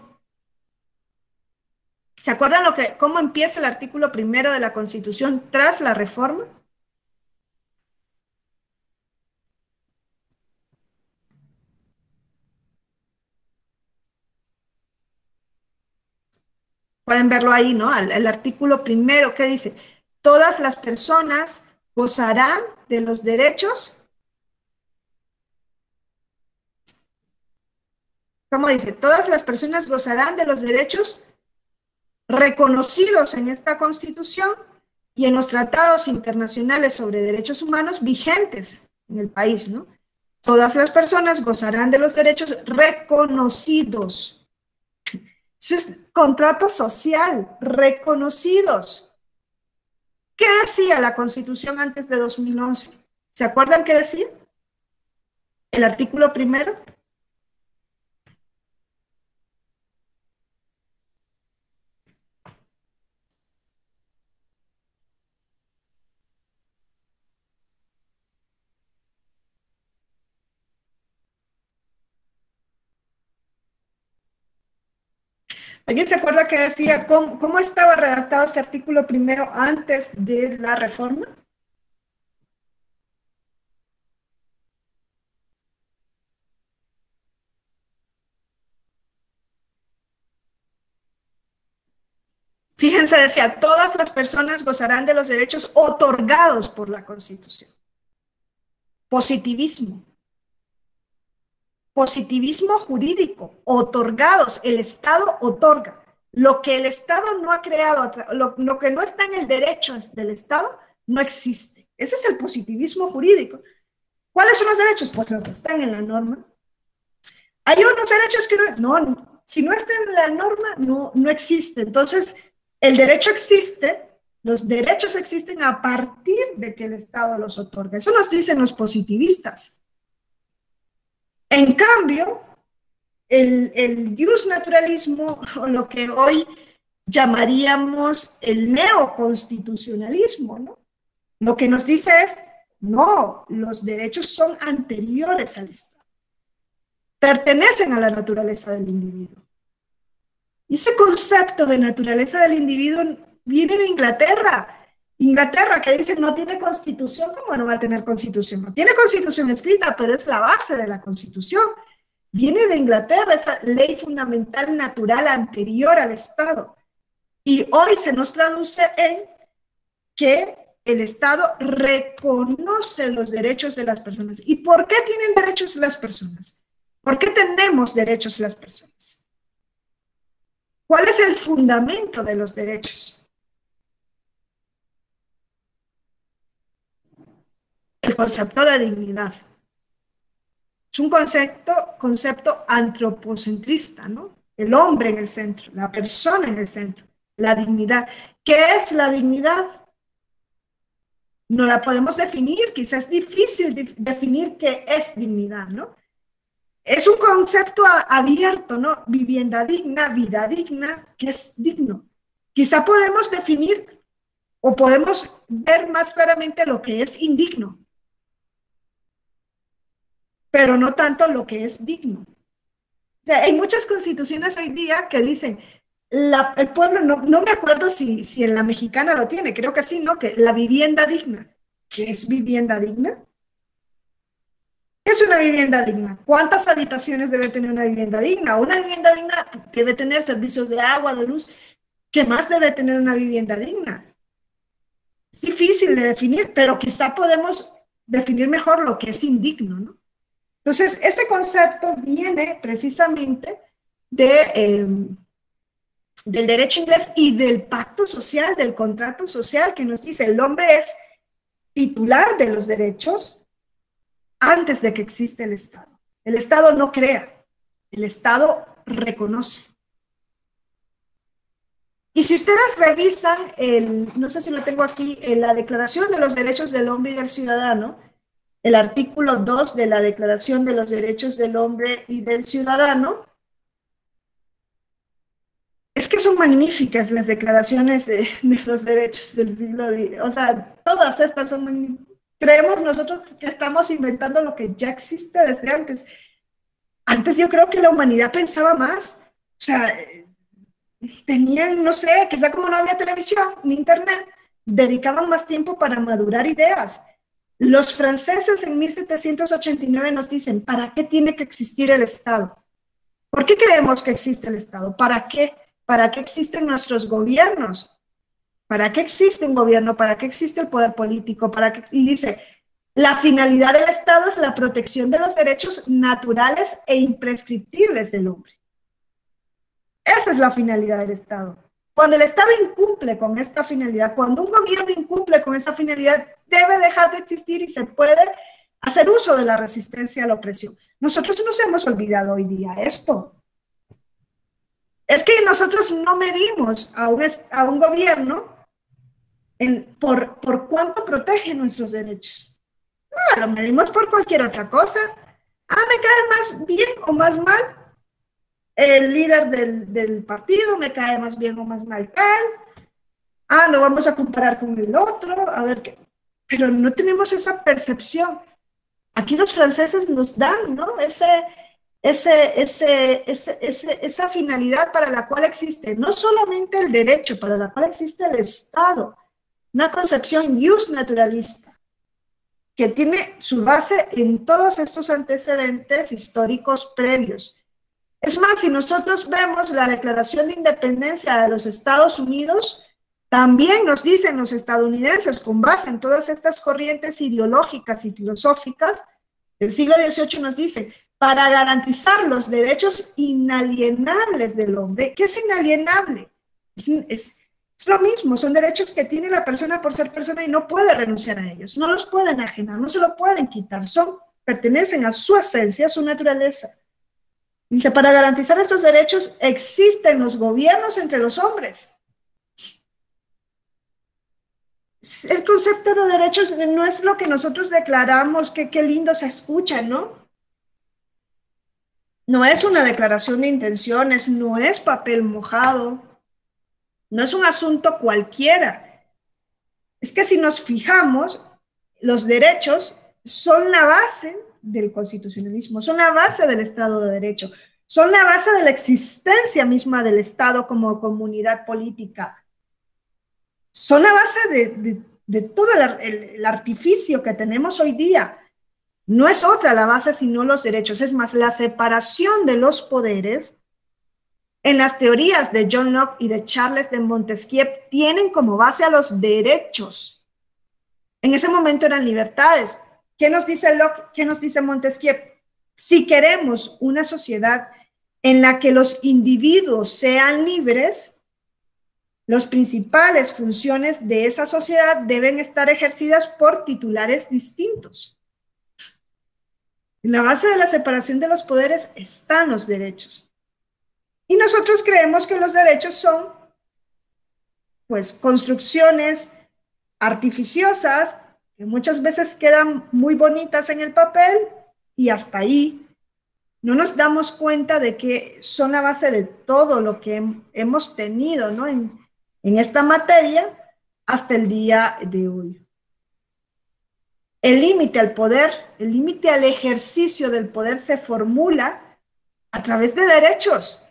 ¿Se acuerdan cómo empieza el artículo 1 de la Constitución tras la reforma? Pueden verlo ahí, ¿no? El artículo 1, ¿qué dice? Todas las personas gozarán de los derechos. ¿Cómo dice? Todas las personas gozarán de los derechos reconocidos en esta Constitución y en los tratados internacionales sobre derechos humanos vigentes en el país, ¿no? Todas las personas gozarán de los derechos reconocidos. Eso es contrato social, reconocidos. ¿Qué decía la Constitución antes de 2011? ¿Se acuerdan qué decía? El artículo 1. ¿Alguien se acuerda que decía cómo estaba redactado ese artículo primero antes de la reforma? Fíjense, decía, todas las personas gozarán de los derechos otorgados por la Constitución. Positivismo. Positivismo jurídico, otorgados, el Estado otorga. Lo que el Estado no ha creado, lo que no está en el derecho del Estado, no existe. Ese es el positivismo jurídico. ¿Cuáles son los derechos? Pues los que están en la norma. Hay unos derechos que no, si no está en la norma, no existe. Entonces, el derecho existe, los derechos existen a partir de que el Estado los otorga. Eso nos dicen los positivistas. En cambio, el justnaturalismo, o lo que hoy llamaríamos el neoconstitucionalismo, ¿no? Lo que nos dice es, no, los derechos son anteriores al Estado, pertenecen a la naturaleza del individuo. Y ese concepto de naturaleza del individuo viene de Inglaterra. Inglaterra, que dice no tiene constitución, ¿cómo no va a tener constitución? No tiene constitución escrita, pero es la base de la constitución. Viene de Inglaterra, esa ley fundamental natural anterior al Estado. Y hoy se nos traduce en que el Estado reconoce los derechos de las personas. ¿Y por qué tienen derechos las personas? ¿Por qué tenemos derechos las personas? ¿Cuál es el fundamento de los derechos? El concepto de dignidad. Es un concepto antropocentrista, ¿no? El hombre en el centro, la persona en el centro, la dignidad. ¿Qué es la dignidad? No la podemos definir, quizás es difícil definir qué es dignidad, ¿no? Es un concepto abierto, ¿no? Vivienda digna, vida digna, ¿qué es digno? Quizá podemos definir o podemos ver más claramente lo que es indigno, pero no tanto lo que es digno. O sea, hay muchas constituciones hoy día que dicen, el pueblo, no me acuerdo si en la mexicana lo tiene, creo que sí, ¿no? Que la vivienda digna. ¿Qué es vivienda digna? ¿Qué es una vivienda digna? ¿Cuántas habitaciones debe tener una vivienda digna? Una vivienda digna debe tener servicios de agua, de luz. ¿Qué más debe tener una vivienda digna? Es difícil de definir, pero quizá podemos definir mejor lo que es indigno, ¿no? Entonces, este concepto viene precisamente del derecho inglés y del pacto social, del contrato social, que nos dice el hombre es titular de los derechos antes de que exista el Estado. El Estado no crea, el Estado reconoce. Y si ustedes revisan, no sé si lo tengo aquí, la Declaración de los Derechos del Hombre y del Ciudadano, el artículo 2 de la Declaración de los Derechos del Hombre y del Ciudadano, es que son magníficas las declaraciones de los derechos del siglo XX. O sea, todas estas son magníficas. Creemos nosotros que estamos inventando lo que ya existe desde antes. Antes yo creo que la humanidad pensaba más. O sea, tenían, no sé, quizá como no había televisión ni internet, dedicaban más tiempo para madurar ideas. Los franceses en 1789 nos dicen, ¿para qué tiene que existir el Estado? ¿Por qué creemos que existe el Estado? ¿Para qué? ¿Para qué existen nuestros gobiernos? ¿Para qué existe un gobierno? ¿Para qué existe el poder político? Y dice, la finalidad del Estado es la protección de los derechos naturales e imprescriptibles del hombre. Esa es la finalidad del Estado. Cuando el Estado incumple con esta finalidad, cuando un gobierno incumple con esta finalidad, debe dejar de existir y se puede hacer uso de la resistencia a la opresión. Nosotros nos hemos olvidado hoy día esto. Es que nosotros no medimos a un gobierno por cuánto protege nuestros derechos. No, lo medimos por cualquier otra cosa. Me cae más bien o más mal el líder del partido, me cae más bien o más mal tal. Lo vamos a comparar con el otro, a ver qué. Pero no tenemos esa percepción. Aquí los franceses nos dan, ¿no? esa finalidad para la cual existe no solamente el derecho, para la cual existe el Estado, una concepción jus naturalista, que tiene su base en todos estos antecedentes históricos previos. Es más, si nosotros vemos la Declaración de Independencia de los Estados Unidos, también nos dicen los estadounidenses, con base en todas estas corrientes ideológicas y filosóficas del siglo XVIII, nos dicen, para garantizar los derechos inalienables del hombre. ¿Qué es inalienable? Es lo mismo, son derechos que tiene la persona por ser persona y no puede renunciar a ellos, no los pueden enajenar, no se lo pueden quitar, pertenecen a su esencia, a su naturaleza. Dice, para garantizar estos derechos existen los gobiernos entre los hombres. El concepto de derechos no es lo que nosotros declaramos, que qué lindo se escucha, ¿no? No es una declaración de intenciones, no es papel mojado, no es un asunto cualquiera. Es que si nos fijamos, los derechos son la base del constitucionalismo, son la base del Estado de Derecho, son la base de la existencia misma del Estado como comunidad política, son la base de todo el artificio que tenemos hoy día. No es otra la base sino los derechos. Es más, la separación de los poderes en las teorías de John Locke y de Charles de Montesquieu tienen como base a los derechos. En ese momento eran libertades. ¿Qué nos dice Locke? ¿Qué nos dice Montesquieu? Si queremos una sociedad en la que los individuos sean libres, las principales funciones de esa sociedad deben estar ejercidas por titulares distintos. En la base de la separación de los poderes están los derechos. Y nosotros creemos que los derechos son, pues, construcciones artificiosas que muchas veces quedan muy bonitas en el papel y hasta ahí. No nos damos cuenta de que son la base de todo lo que hemos tenido, ¿no? en esta materia hasta el día de hoy. El límite al poder, el límite al ejercicio del poder se formula a través de derechos.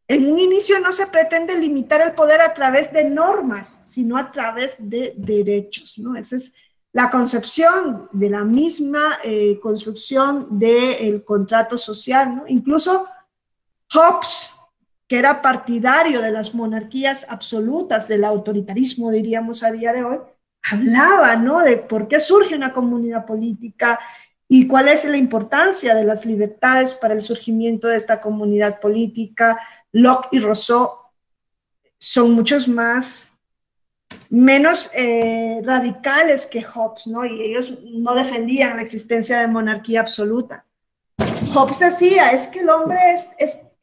En un inicio no se pretende limitar el poder a través de normas, sino a través de derechos, ¿no? Esa es la concepción de la misma construcción del contrato social, ¿no? Incluso Hobbes, que era partidario de las monarquías absolutas, del autoritarismo, diríamos a día de hoy, hablaba, ¿no?, de por qué surge una comunidad política y cuál es la importancia de las libertades para el surgimiento de esta comunidad política. Locke y Rousseau son menos radicales que Hobbes, ¿no? Y ellos no defendían la existencia de monarquía absoluta. Hobbes decía, es que el hombre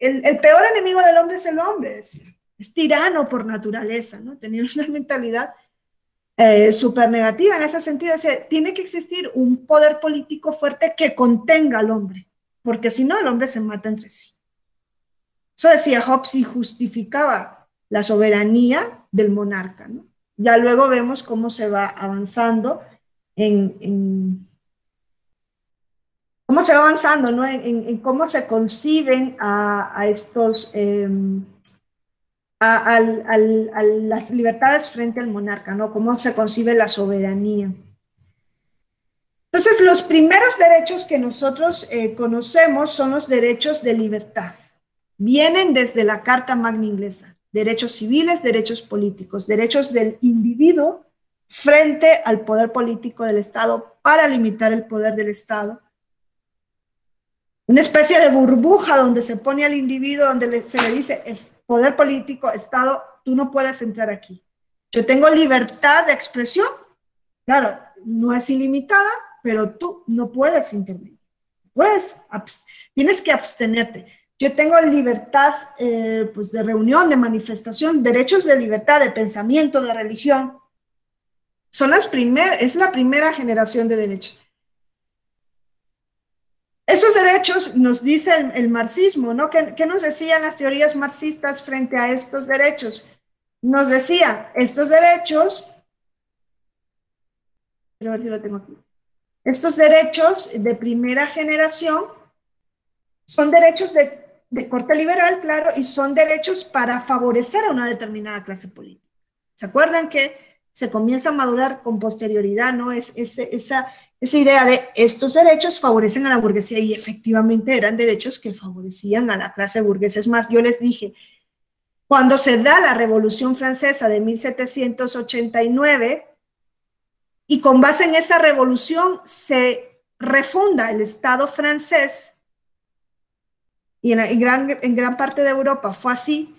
el peor enemigo del hombre es el hombre, decía. Es tirano por naturaleza, ¿no? Tenía una mentalidad súper negativa en ese sentido. Decía, tiene que existir un poder político fuerte que contenga al hombre, porque si no, el hombre se mata entre sí. Eso decía Hobbes y justificaba la soberanía del monarca, ¿no? Ya luego vemos cómo se va avanzando cómo se va avanzando, ¿no? En cómo se conciben a estos a las libertades frente al monarca, ¿no? Cómo se concibe la soberanía. Entonces, los primeros derechos que nosotros conocemos son los derechos de libertad. Vienen desde la Carta Magna Inglesa. Derechos civiles, derechos políticos, derechos del individuo frente al poder político del Estado para limitar el poder del Estado. Una especie de burbuja donde se pone al individuo, donde se le dice, poder político, Estado, tú no puedes entrar aquí. Yo tengo libertad de expresión, claro, no es ilimitada, pero tú no puedes intervenir. Tienes que abstenerte. Yo tengo libertad pues de reunión, de manifestación, derechos de libertad, de pensamiento, de religión. Es la primera generación de derechos. Esos derechos nos dice el marxismo, ¿no? ¿Qué nos decían las teorías marxistas frente a estos derechos? Nos decía, estos derechos, quiero ver si lo tengo aquí, estos derechos de primera generación son derechos de corte liberal, claro, y son derechos para favorecer a una determinada clase política. ¿Se acuerdan que se comienza a madurar con posterioridad, ¿no? Esa idea de estos derechos favorecen a la burguesía, y efectivamente eran derechos que favorecían a la clase burguesa. Es más, yo les dije, cuando se da la Revolución Francesa de 1789, y con base en esa revolución se refunda el Estado francés, y en gran parte de Europa fue así,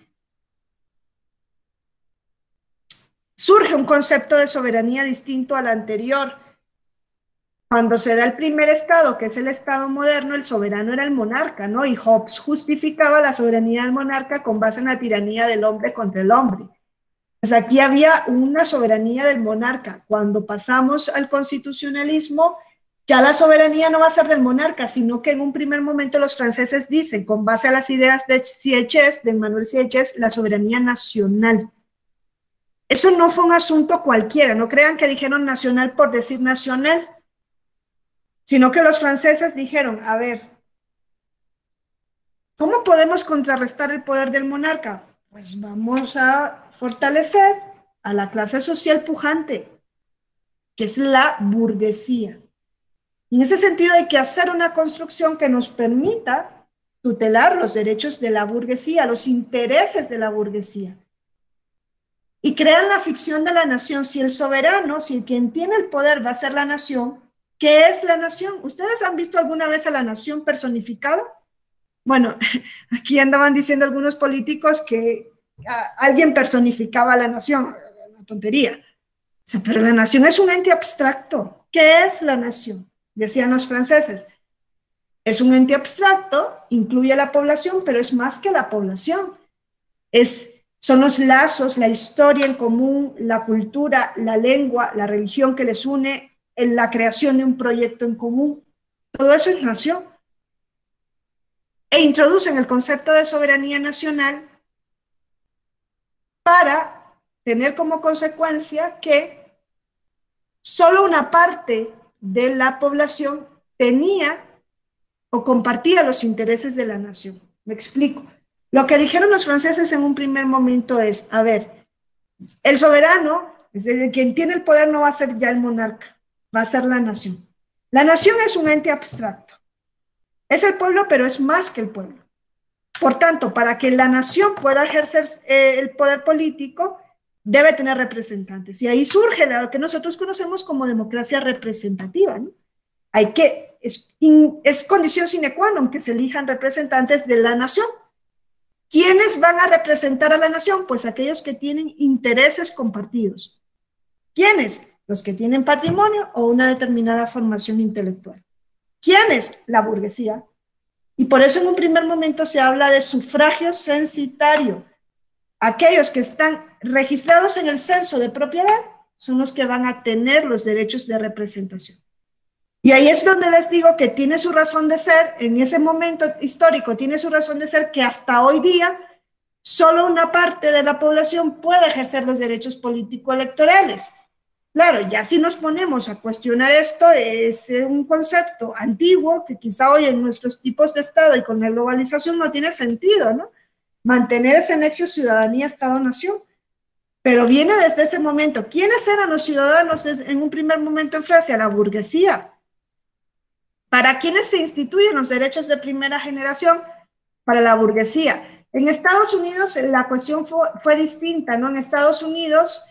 surge un concepto de soberanía distinto al anterior. Cuando se da el primer Estado, que es el Estado moderno, el soberano era el monarca, ¿no? Y Hobbes justificaba la soberanía del monarca con base en la tiranía del hombre contra el hombre. Pues aquí había una soberanía del monarca. Cuando pasamos al constitucionalismo, ya la soberanía no va a ser del monarca, sino que en un primer momento los franceses dicen, con base a las ideas de Sieyès, de Manuel Sieyès, la soberanía nacional. Eso no fue un asunto cualquiera, no crean que dijeron nacional por decir nacional, sino que los franceses dijeron, a ver, ¿cómo podemos contrarrestar el poder del monarca? Pues vamos a fortalecer a la clase social pujante, que es la burguesía. En ese sentido hay que hacer una construcción que nos permita tutelar los derechos de la burguesía, los intereses de la burguesía. Y crean la ficción de la nación. Si el soberano, si quien tiene el poder va a ser la nación, ¿qué es la nación? ¿Ustedes han visto alguna vez a la nación personificada? Bueno, aquí andaban diciendo algunos políticos que alguien personificaba a la nación. Una tontería. O sea, pero la nación es un ente abstracto. ¿Qué es la nación? Decían los franceses. Es un ente abstracto, incluye a la población, pero es más que la población. Son los lazos, la historia en común, la cultura, la lengua, la religión que les une, en la creación de un proyecto en común. Todo eso es nación. E introducen el concepto de soberanía nacional para tener como consecuencia que solo una parte de la población tenía o compartía los intereses de la nación. Me explico. Lo que dijeron los franceses en un primer momento es, a ver, el soberano, es decir, quien tiene el poder no va a ser ya el monarca, va a ser la nación. La nación es un ente abstracto. Es el pueblo, pero es más que el pueblo. Por tanto, para que la nación pueda ejercer el poder político, debe tener representantes. Y ahí surge lo que nosotros conocemos como democracia representativa, ¿no? Es condición sine qua non que se elijan representantes de la nación. ¿Quiénes van a representar a la nación? Pues aquellos que tienen intereses compartidos. ¿Quiénes? Los que tienen patrimonio o una determinada formación intelectual. ¿Quiénes? La burguesía. Y por eso en un primer momento se habla de sufragio censitario. Aquellos que están registrados en el censo de propiedad son los que van a tener los derechos de representación. Y ahí es donde les digo que tiene su razón de ser, en ese momento histórico tiene su razón de ser que hasta hoy día solo una parte de la población puede ejercer los derechos político-electorales. Claro, ya si nos ponemos a cuestionar esto, es un concepto antiguo que quizá hoy en nuestros tipos de Estado y con la globalización no tiene sentido, ¿no? Mantener ese nexo ciudadanía-Estado-nación. Pero viene desde ese momento. ¿Quiénes eran los ciudadanos en un primer momento en Francia? La burguesía. ¿Para quiénes se instituyen los derechos de primera generación? Para la burguesía. En Estados Unidos la cuestión fue distinta, ¿no? En Estados Unidos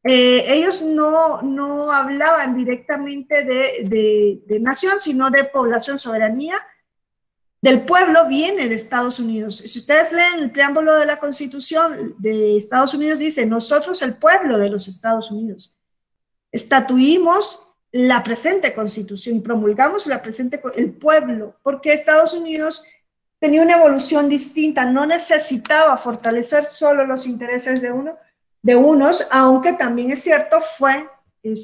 ellos no hablaban directamente de nación, sino de población, soberanía del pueblo viene de Estados Unidos. Si ustedes leen el preámbulo de la Constitución de Estados Unidos, dice, nosotros el pueblo de los Estados Unidos estatuimos la presente Constitución y promulgamos el pueblo, porque Estados Unidos tenía una evolución distinta, no necesitaba fortalecer solo los intereses de unos, aunque también es cierto, fue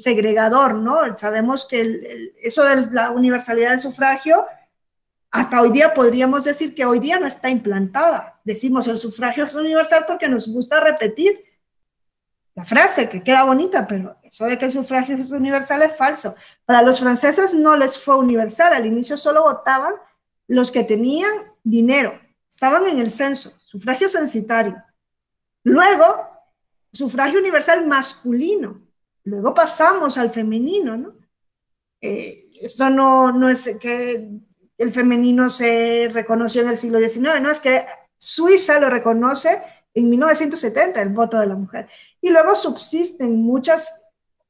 segregador, ¿no? Sabemos que eso de la universalidad del sufragio, hasta hoy día podríamos decir que hoy día no está implantada. Decimos el sufragio es universal porque nos gusta repetir la frase, que queda bonita, pero eso de que el sufragio es universal es falso. Para los franceses no les fue universal, al inicio solo votaban los que tenían dinero, estaban en el censo, sufragio censitario. Luego, sufragio universal masculino. Luego pasamos al femenino, ¿no? Esto no es que el femenino se reconoció en el siglo XIX, no, es que Suiza lo reconoce en 1970, el voto de la mujer. Y luego subsisten muchas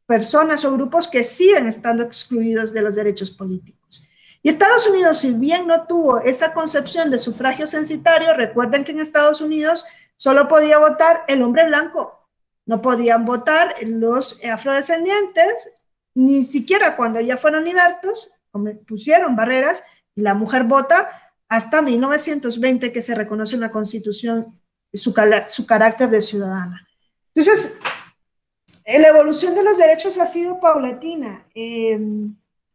personas o grupos que siguen estando excluidos de los derechos políticos. Y Estados Unidos, si bien no tuvo esa concepción de sufragio censitario, recuerden que en Estados Unidos solo podía votar el hombre blanco, no podían votar los afrodescendientes, ni siquiera cuando ya fueron libertos, pusieron barreras, y la mujer vota hasta 1920, que se reconoce en la Constitución su carácter de ciudadana. Entonces, la evolución de los derechos ha sido paulatina.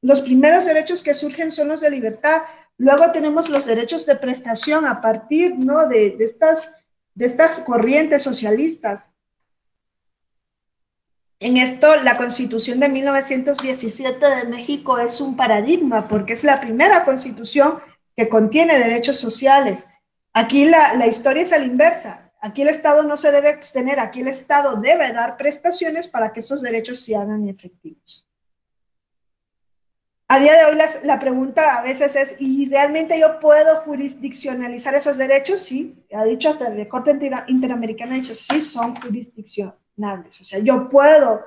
Los primeros derechos que surgen son los de libertad, luego tenemos los derechos de prestación a partir, ¿no?, de estas corrientes socialistas. En esto, la Constitución de 1917 de México es un paradigma, porque es la primera constitución que contiene derechos sociales. Aquí la historia es a la inversa. Aquí el Estado no se debe abstener, aquí el Estado debe dar prestaciones para que estos derechos se hagan efectivos. A día de hoy la pregunta a veces es, ¿y realmente yo puedo jurisdiccionalizar esos derechos? Sí, ha dicho hasta la Corte Interamericana, ha dicho, sí son jurisdiccionables. O sea, yo puedo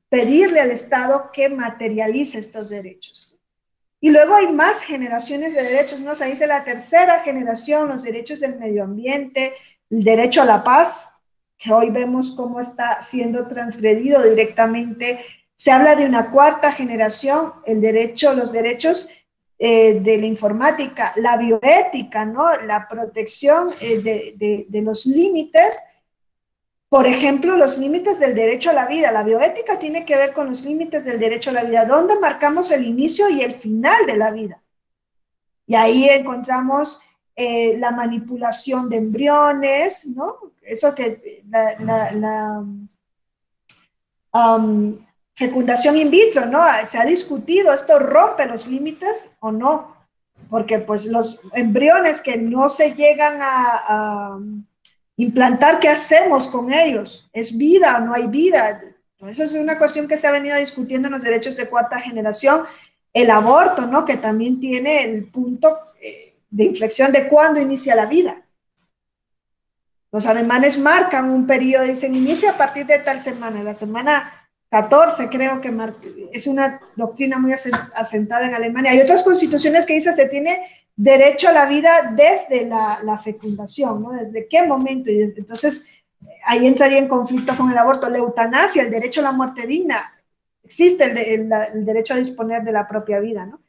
pedirle al Estado que materialice estos derechos. Y luego hay más generaciones de derechos, ¿no? O sea, dice la tercera generación, los derechos del medio ambiente, el derecho a la paz, que hoy vemos cómo está siendo transgredido directamente. Se habla de una cuarta generación, los derechos de la informática, la bioética, ¿no? La protección de los límites, por ejemplo, los límites del derecho a la vida. La bioética tiene que ver con los límites del derecho a la vida, donde marcamos el inicio y el final de la vida. Y ahí encontramos la manipulación de embriones, ¿no? Eso que fecundación in vitro, ¿no? Se ha discutido, ¿esto rompe los límites o no? Porque pues los embriones que no se llegan a implantar, ¿qué hacemos con ellos? ¿Es vida o no hay vida? Eso es una cuestión que se ha venido discutiendo en los derechos de cuarta generación. El aborto, ¿no? Que también tiene el punto de inflexión de cuándo inicia la vida. Los alemanes marcan un periodo, dicen, inicia a partir de tal semana, la semana 14 creo que es una doctrina muy asentada en Alemania. Hay otras constituciones que dicen se tiene derecho a la vida desde la fecundación, ¿no? ¿Desde qué momento? Entonces, ahí entraría en conflicto con el aborto. La eutanasia, el derecho a la muerte digna, existe el derecho a disponer de la propia vida, ¿no?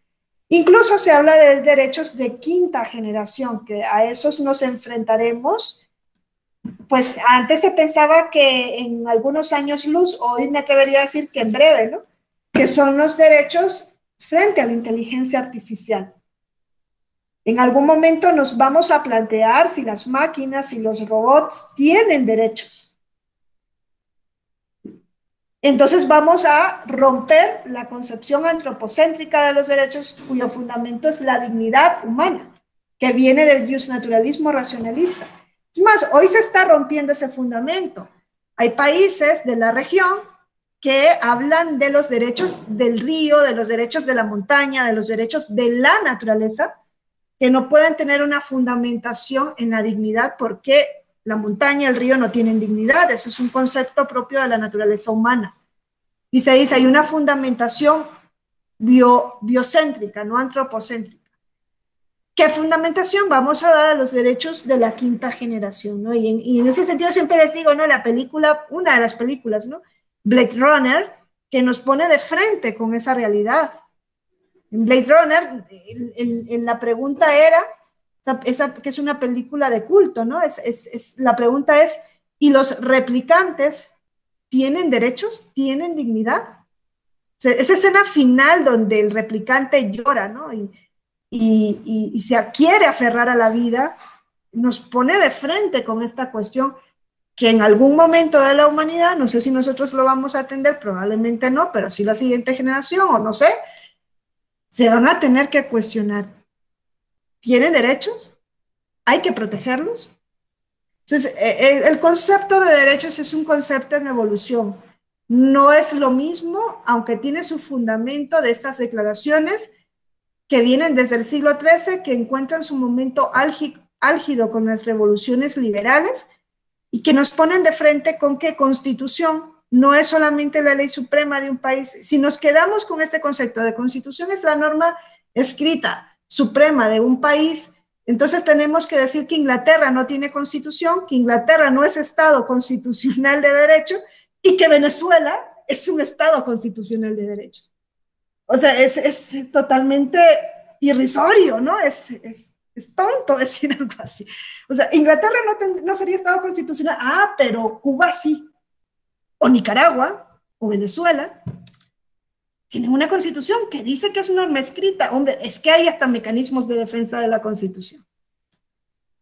Incluso se habla de derechos de quinta generación, que a esos nos enfrentaremos. Pues antes se pensaba que en algunos años luz, hoy me atrevería a decir que en breve, ¿no? Que son los derechos frente a la inteligencia artificial. En algún momento nos vamos a plantear si las máquinas y los robots tienen derechos. Entonces vamos a romper la concepción antropocéntrica de los derechos, cuyo fundamento es la dignidad humana, que viene del justnaturalismo racionalista. Es más, hoy se está rompiendo ese fundamento. Hay países de la región que hablan de los derechos del río, de los derechos de la montaña, de los derechos de la naturaleza, que no pueden tener una fundamentación en la dignidad porque la montaña y el río no tienen dignidad. Eso es un concepto propio de la naturaleza humana. Y se dice, hay una fundamentación biocéntrica, no antropocéntrica. ¿Qué fundamentación vamos a dar a los derechos de la quinta generación, ¿no? Y en ese sentido siempre les digo, ¿no? La película, una de las películas, ¿no? Blade Runner, que nos pone de frente con esa realidad. En Blade Runner, la pregunta era, que es una película de culto, ¿no? La pregunta es, ¿y los replicantes tienen derechos? ¿Tienen dignidad? O sea, esa escena final donde el replicante llora, ¿no? Y se quiere aferrar a la vida, nos pone de frente con esta cuestión que en algún momento de la humanidad, no sé si nosotros lo vamos a atender, probablemente no, pero sí la siguiente generación, o no sé, se van a tener que cuestionar. tienen derechos, hay que protegerlos. Entonces, el concepto de derechos es un concepto en evolución. No es lo mismo, aunque tiene su fundamento de estas declaraciones que vienen desde el siglo XIII, que encuentran su momento álgido con las revoluciones liberales y que nos ponen de frente con que constitución no es solamente la ley suprema de un país. Si nos quedamos con este concepto de constitución es la norma escrita suprema de un país, entonces tenemos que decir que Inglaterra no tiene constitución, que Inglaterra no es Estado constitucional de derecho y que Venezuela es un Estado constitucional de derechos. O sea, es totalmente irrisorio, ¿no? Es tonto decir algo así. O sea, Inglaterra no sería Estado constitucional, pero Cuba sí, o Nicaragua, o Venezuela, tienen una constitución que dice que es norma escrita. Hombre, es que hay hasta mecanismos de defensa de la constitución.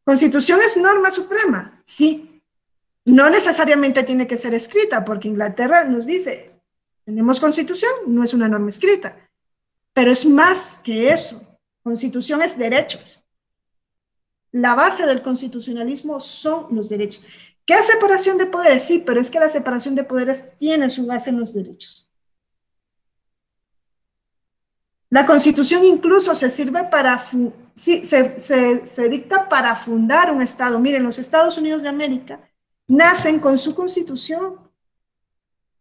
¿Constitución es norma suprema? Sí. No necesariamente tiene que ser escrita, porque Inglaterra nos dice, tenemos constitución, no es una norma escrita. Pero es más que eso. Constitución es derechos. La base del constitucionalismo son los derechos. ¿Qué es separación de poderes? Sí, pero es que la separación de poderes tiene su base en los derechos. La Constitución incluso se sirve para, se dicta para fundar un Estado. Miren, los Estados Unidos de América nacen con su Constitución.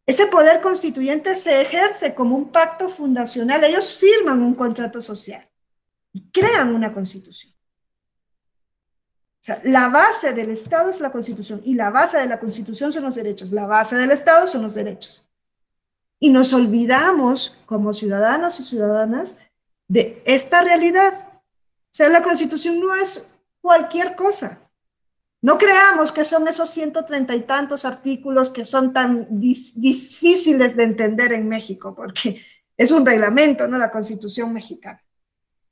Ese poder constituyente se ejerce como un pacto fundacional. Ellos firman un contrato social y crean una Constitución. O sea, la base del Estado es la Constitución y la base de la Constitución son los derechos. La base del Estado son los derechos. Y nos olvidamos como ciudadanos y ciudadanas de esta realidad. O sea, la Constitución no es cualquier cosa. No creamos que son esos 130 y tantos artículos que son tan difíciles de entender en México, porque es un reglamento, ¿no? La Constitución mexicana.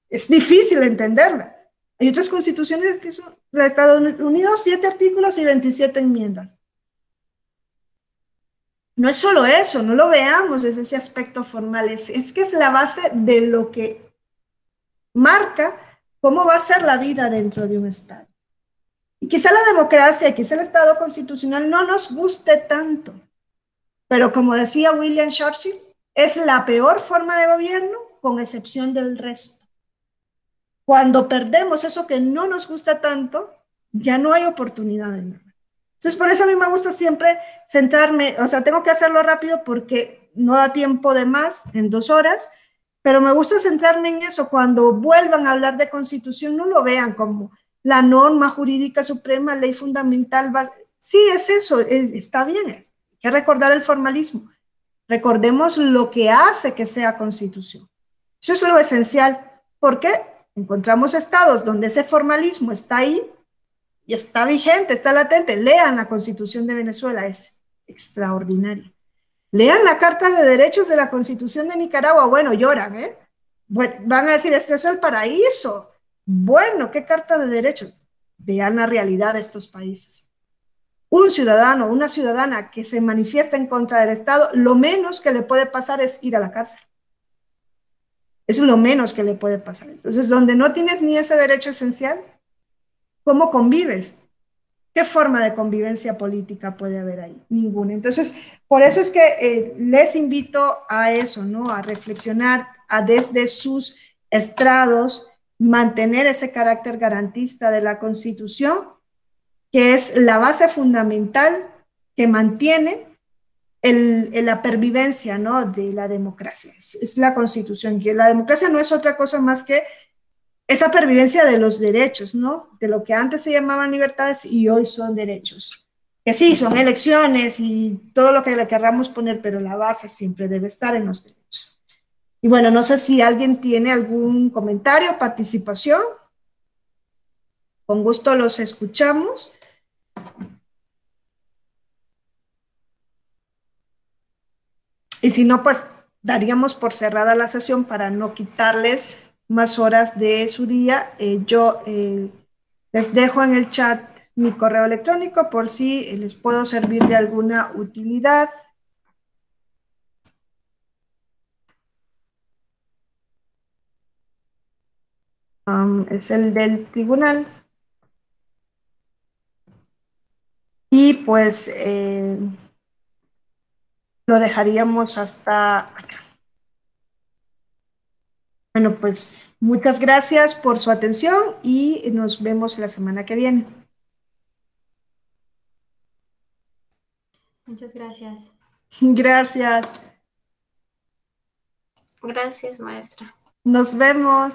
Es difícil entenderla. Hay otras constituciones que son, la de Estados Unidos, 7 artículos y 27 enmiendas. No es solo eso, no lo veamos desde ese aspecto formal, es que es la base de lo que marca cómo va a ser la vida dentro de un Estado. Y quizá la democracia y quizá el Estado constitucional no nos guste tanto, pero como decía William Churchill, es la peor forma de gobierno con excepción del resto. Cuando perdemos eso que no nos gusta tanto, ya no hay oportunidad de nada. Entonces, por eso a mí me gusta siempre centrarme, o sea, tengo que hacerlo rápido porque no da tiempo de más en 2 horas, pero me gusta centrarme en eso. Cuando vuelvan a hablar de constitución, no lo vean como la norma jurídica suprema, ley fundamental. Sí, es eso, está bien, hay que recordar el formalismo. Recordemos lo que hace que sea constitución. Eso es lo esencial. ¿Por qué? Encontramos estados donde ese formalismo está ahí, y está vigente, está latente. Lean la Constitución de Venezuela, es extraordinaria. Lean la Carta de Derechos de la Constitución de Nicaragua. Bueno, lloran, ¿eh? Bueno, van a decir, ¿eso es el paraíso? Bueno, ¿qué Carta de Derechos? Vean la realidad de estos países. Un ciudadano, una ciudadana que se manifiesta en contra del Estado, lo menos que le puede pasar es ir a la cárcel. Es lo menos que le puede pasar. Entonces, donde no tienes ni ese derecho esencial, ¿cómo convives? ¿Qué forma de convivencia política puede haber ahí? Ninguna. Entonces, por eso es que les invito a eso, ¿no? A reflexionar, a desde sus estrados, mantener ese carácter garantista de la Constitución, que es la base fundamental que mantiene la pervivencia, ¿no? De la democracia. Es la Constitución. Y la democracia no es otra cosa más que esa pervivencia de los derechos, ¿no? De lo que antes se llamaban libertades y hoy son derechos. Que sí, son elecciones y todo lo que le querramos poner, pero la base siempre debe estar en los derechos. Y bueno, no sé si alguien tiene algún comentario, participación. Con gusto los escuchamos. Y si no, pues daríamos por cerrada la sesión para no quitarles más horas de su día. Yo les dejo en el chat mi correo electrónico por si les puedo servir de alguna utilidad. es el del tribunal. Y pues lo dejaríamos hasta acá. Bueno, pues muchas gracias por su atención y nos vemos la semana que viene. Muchas gracias. Gracias. Gracias, maestra. Nos vemos.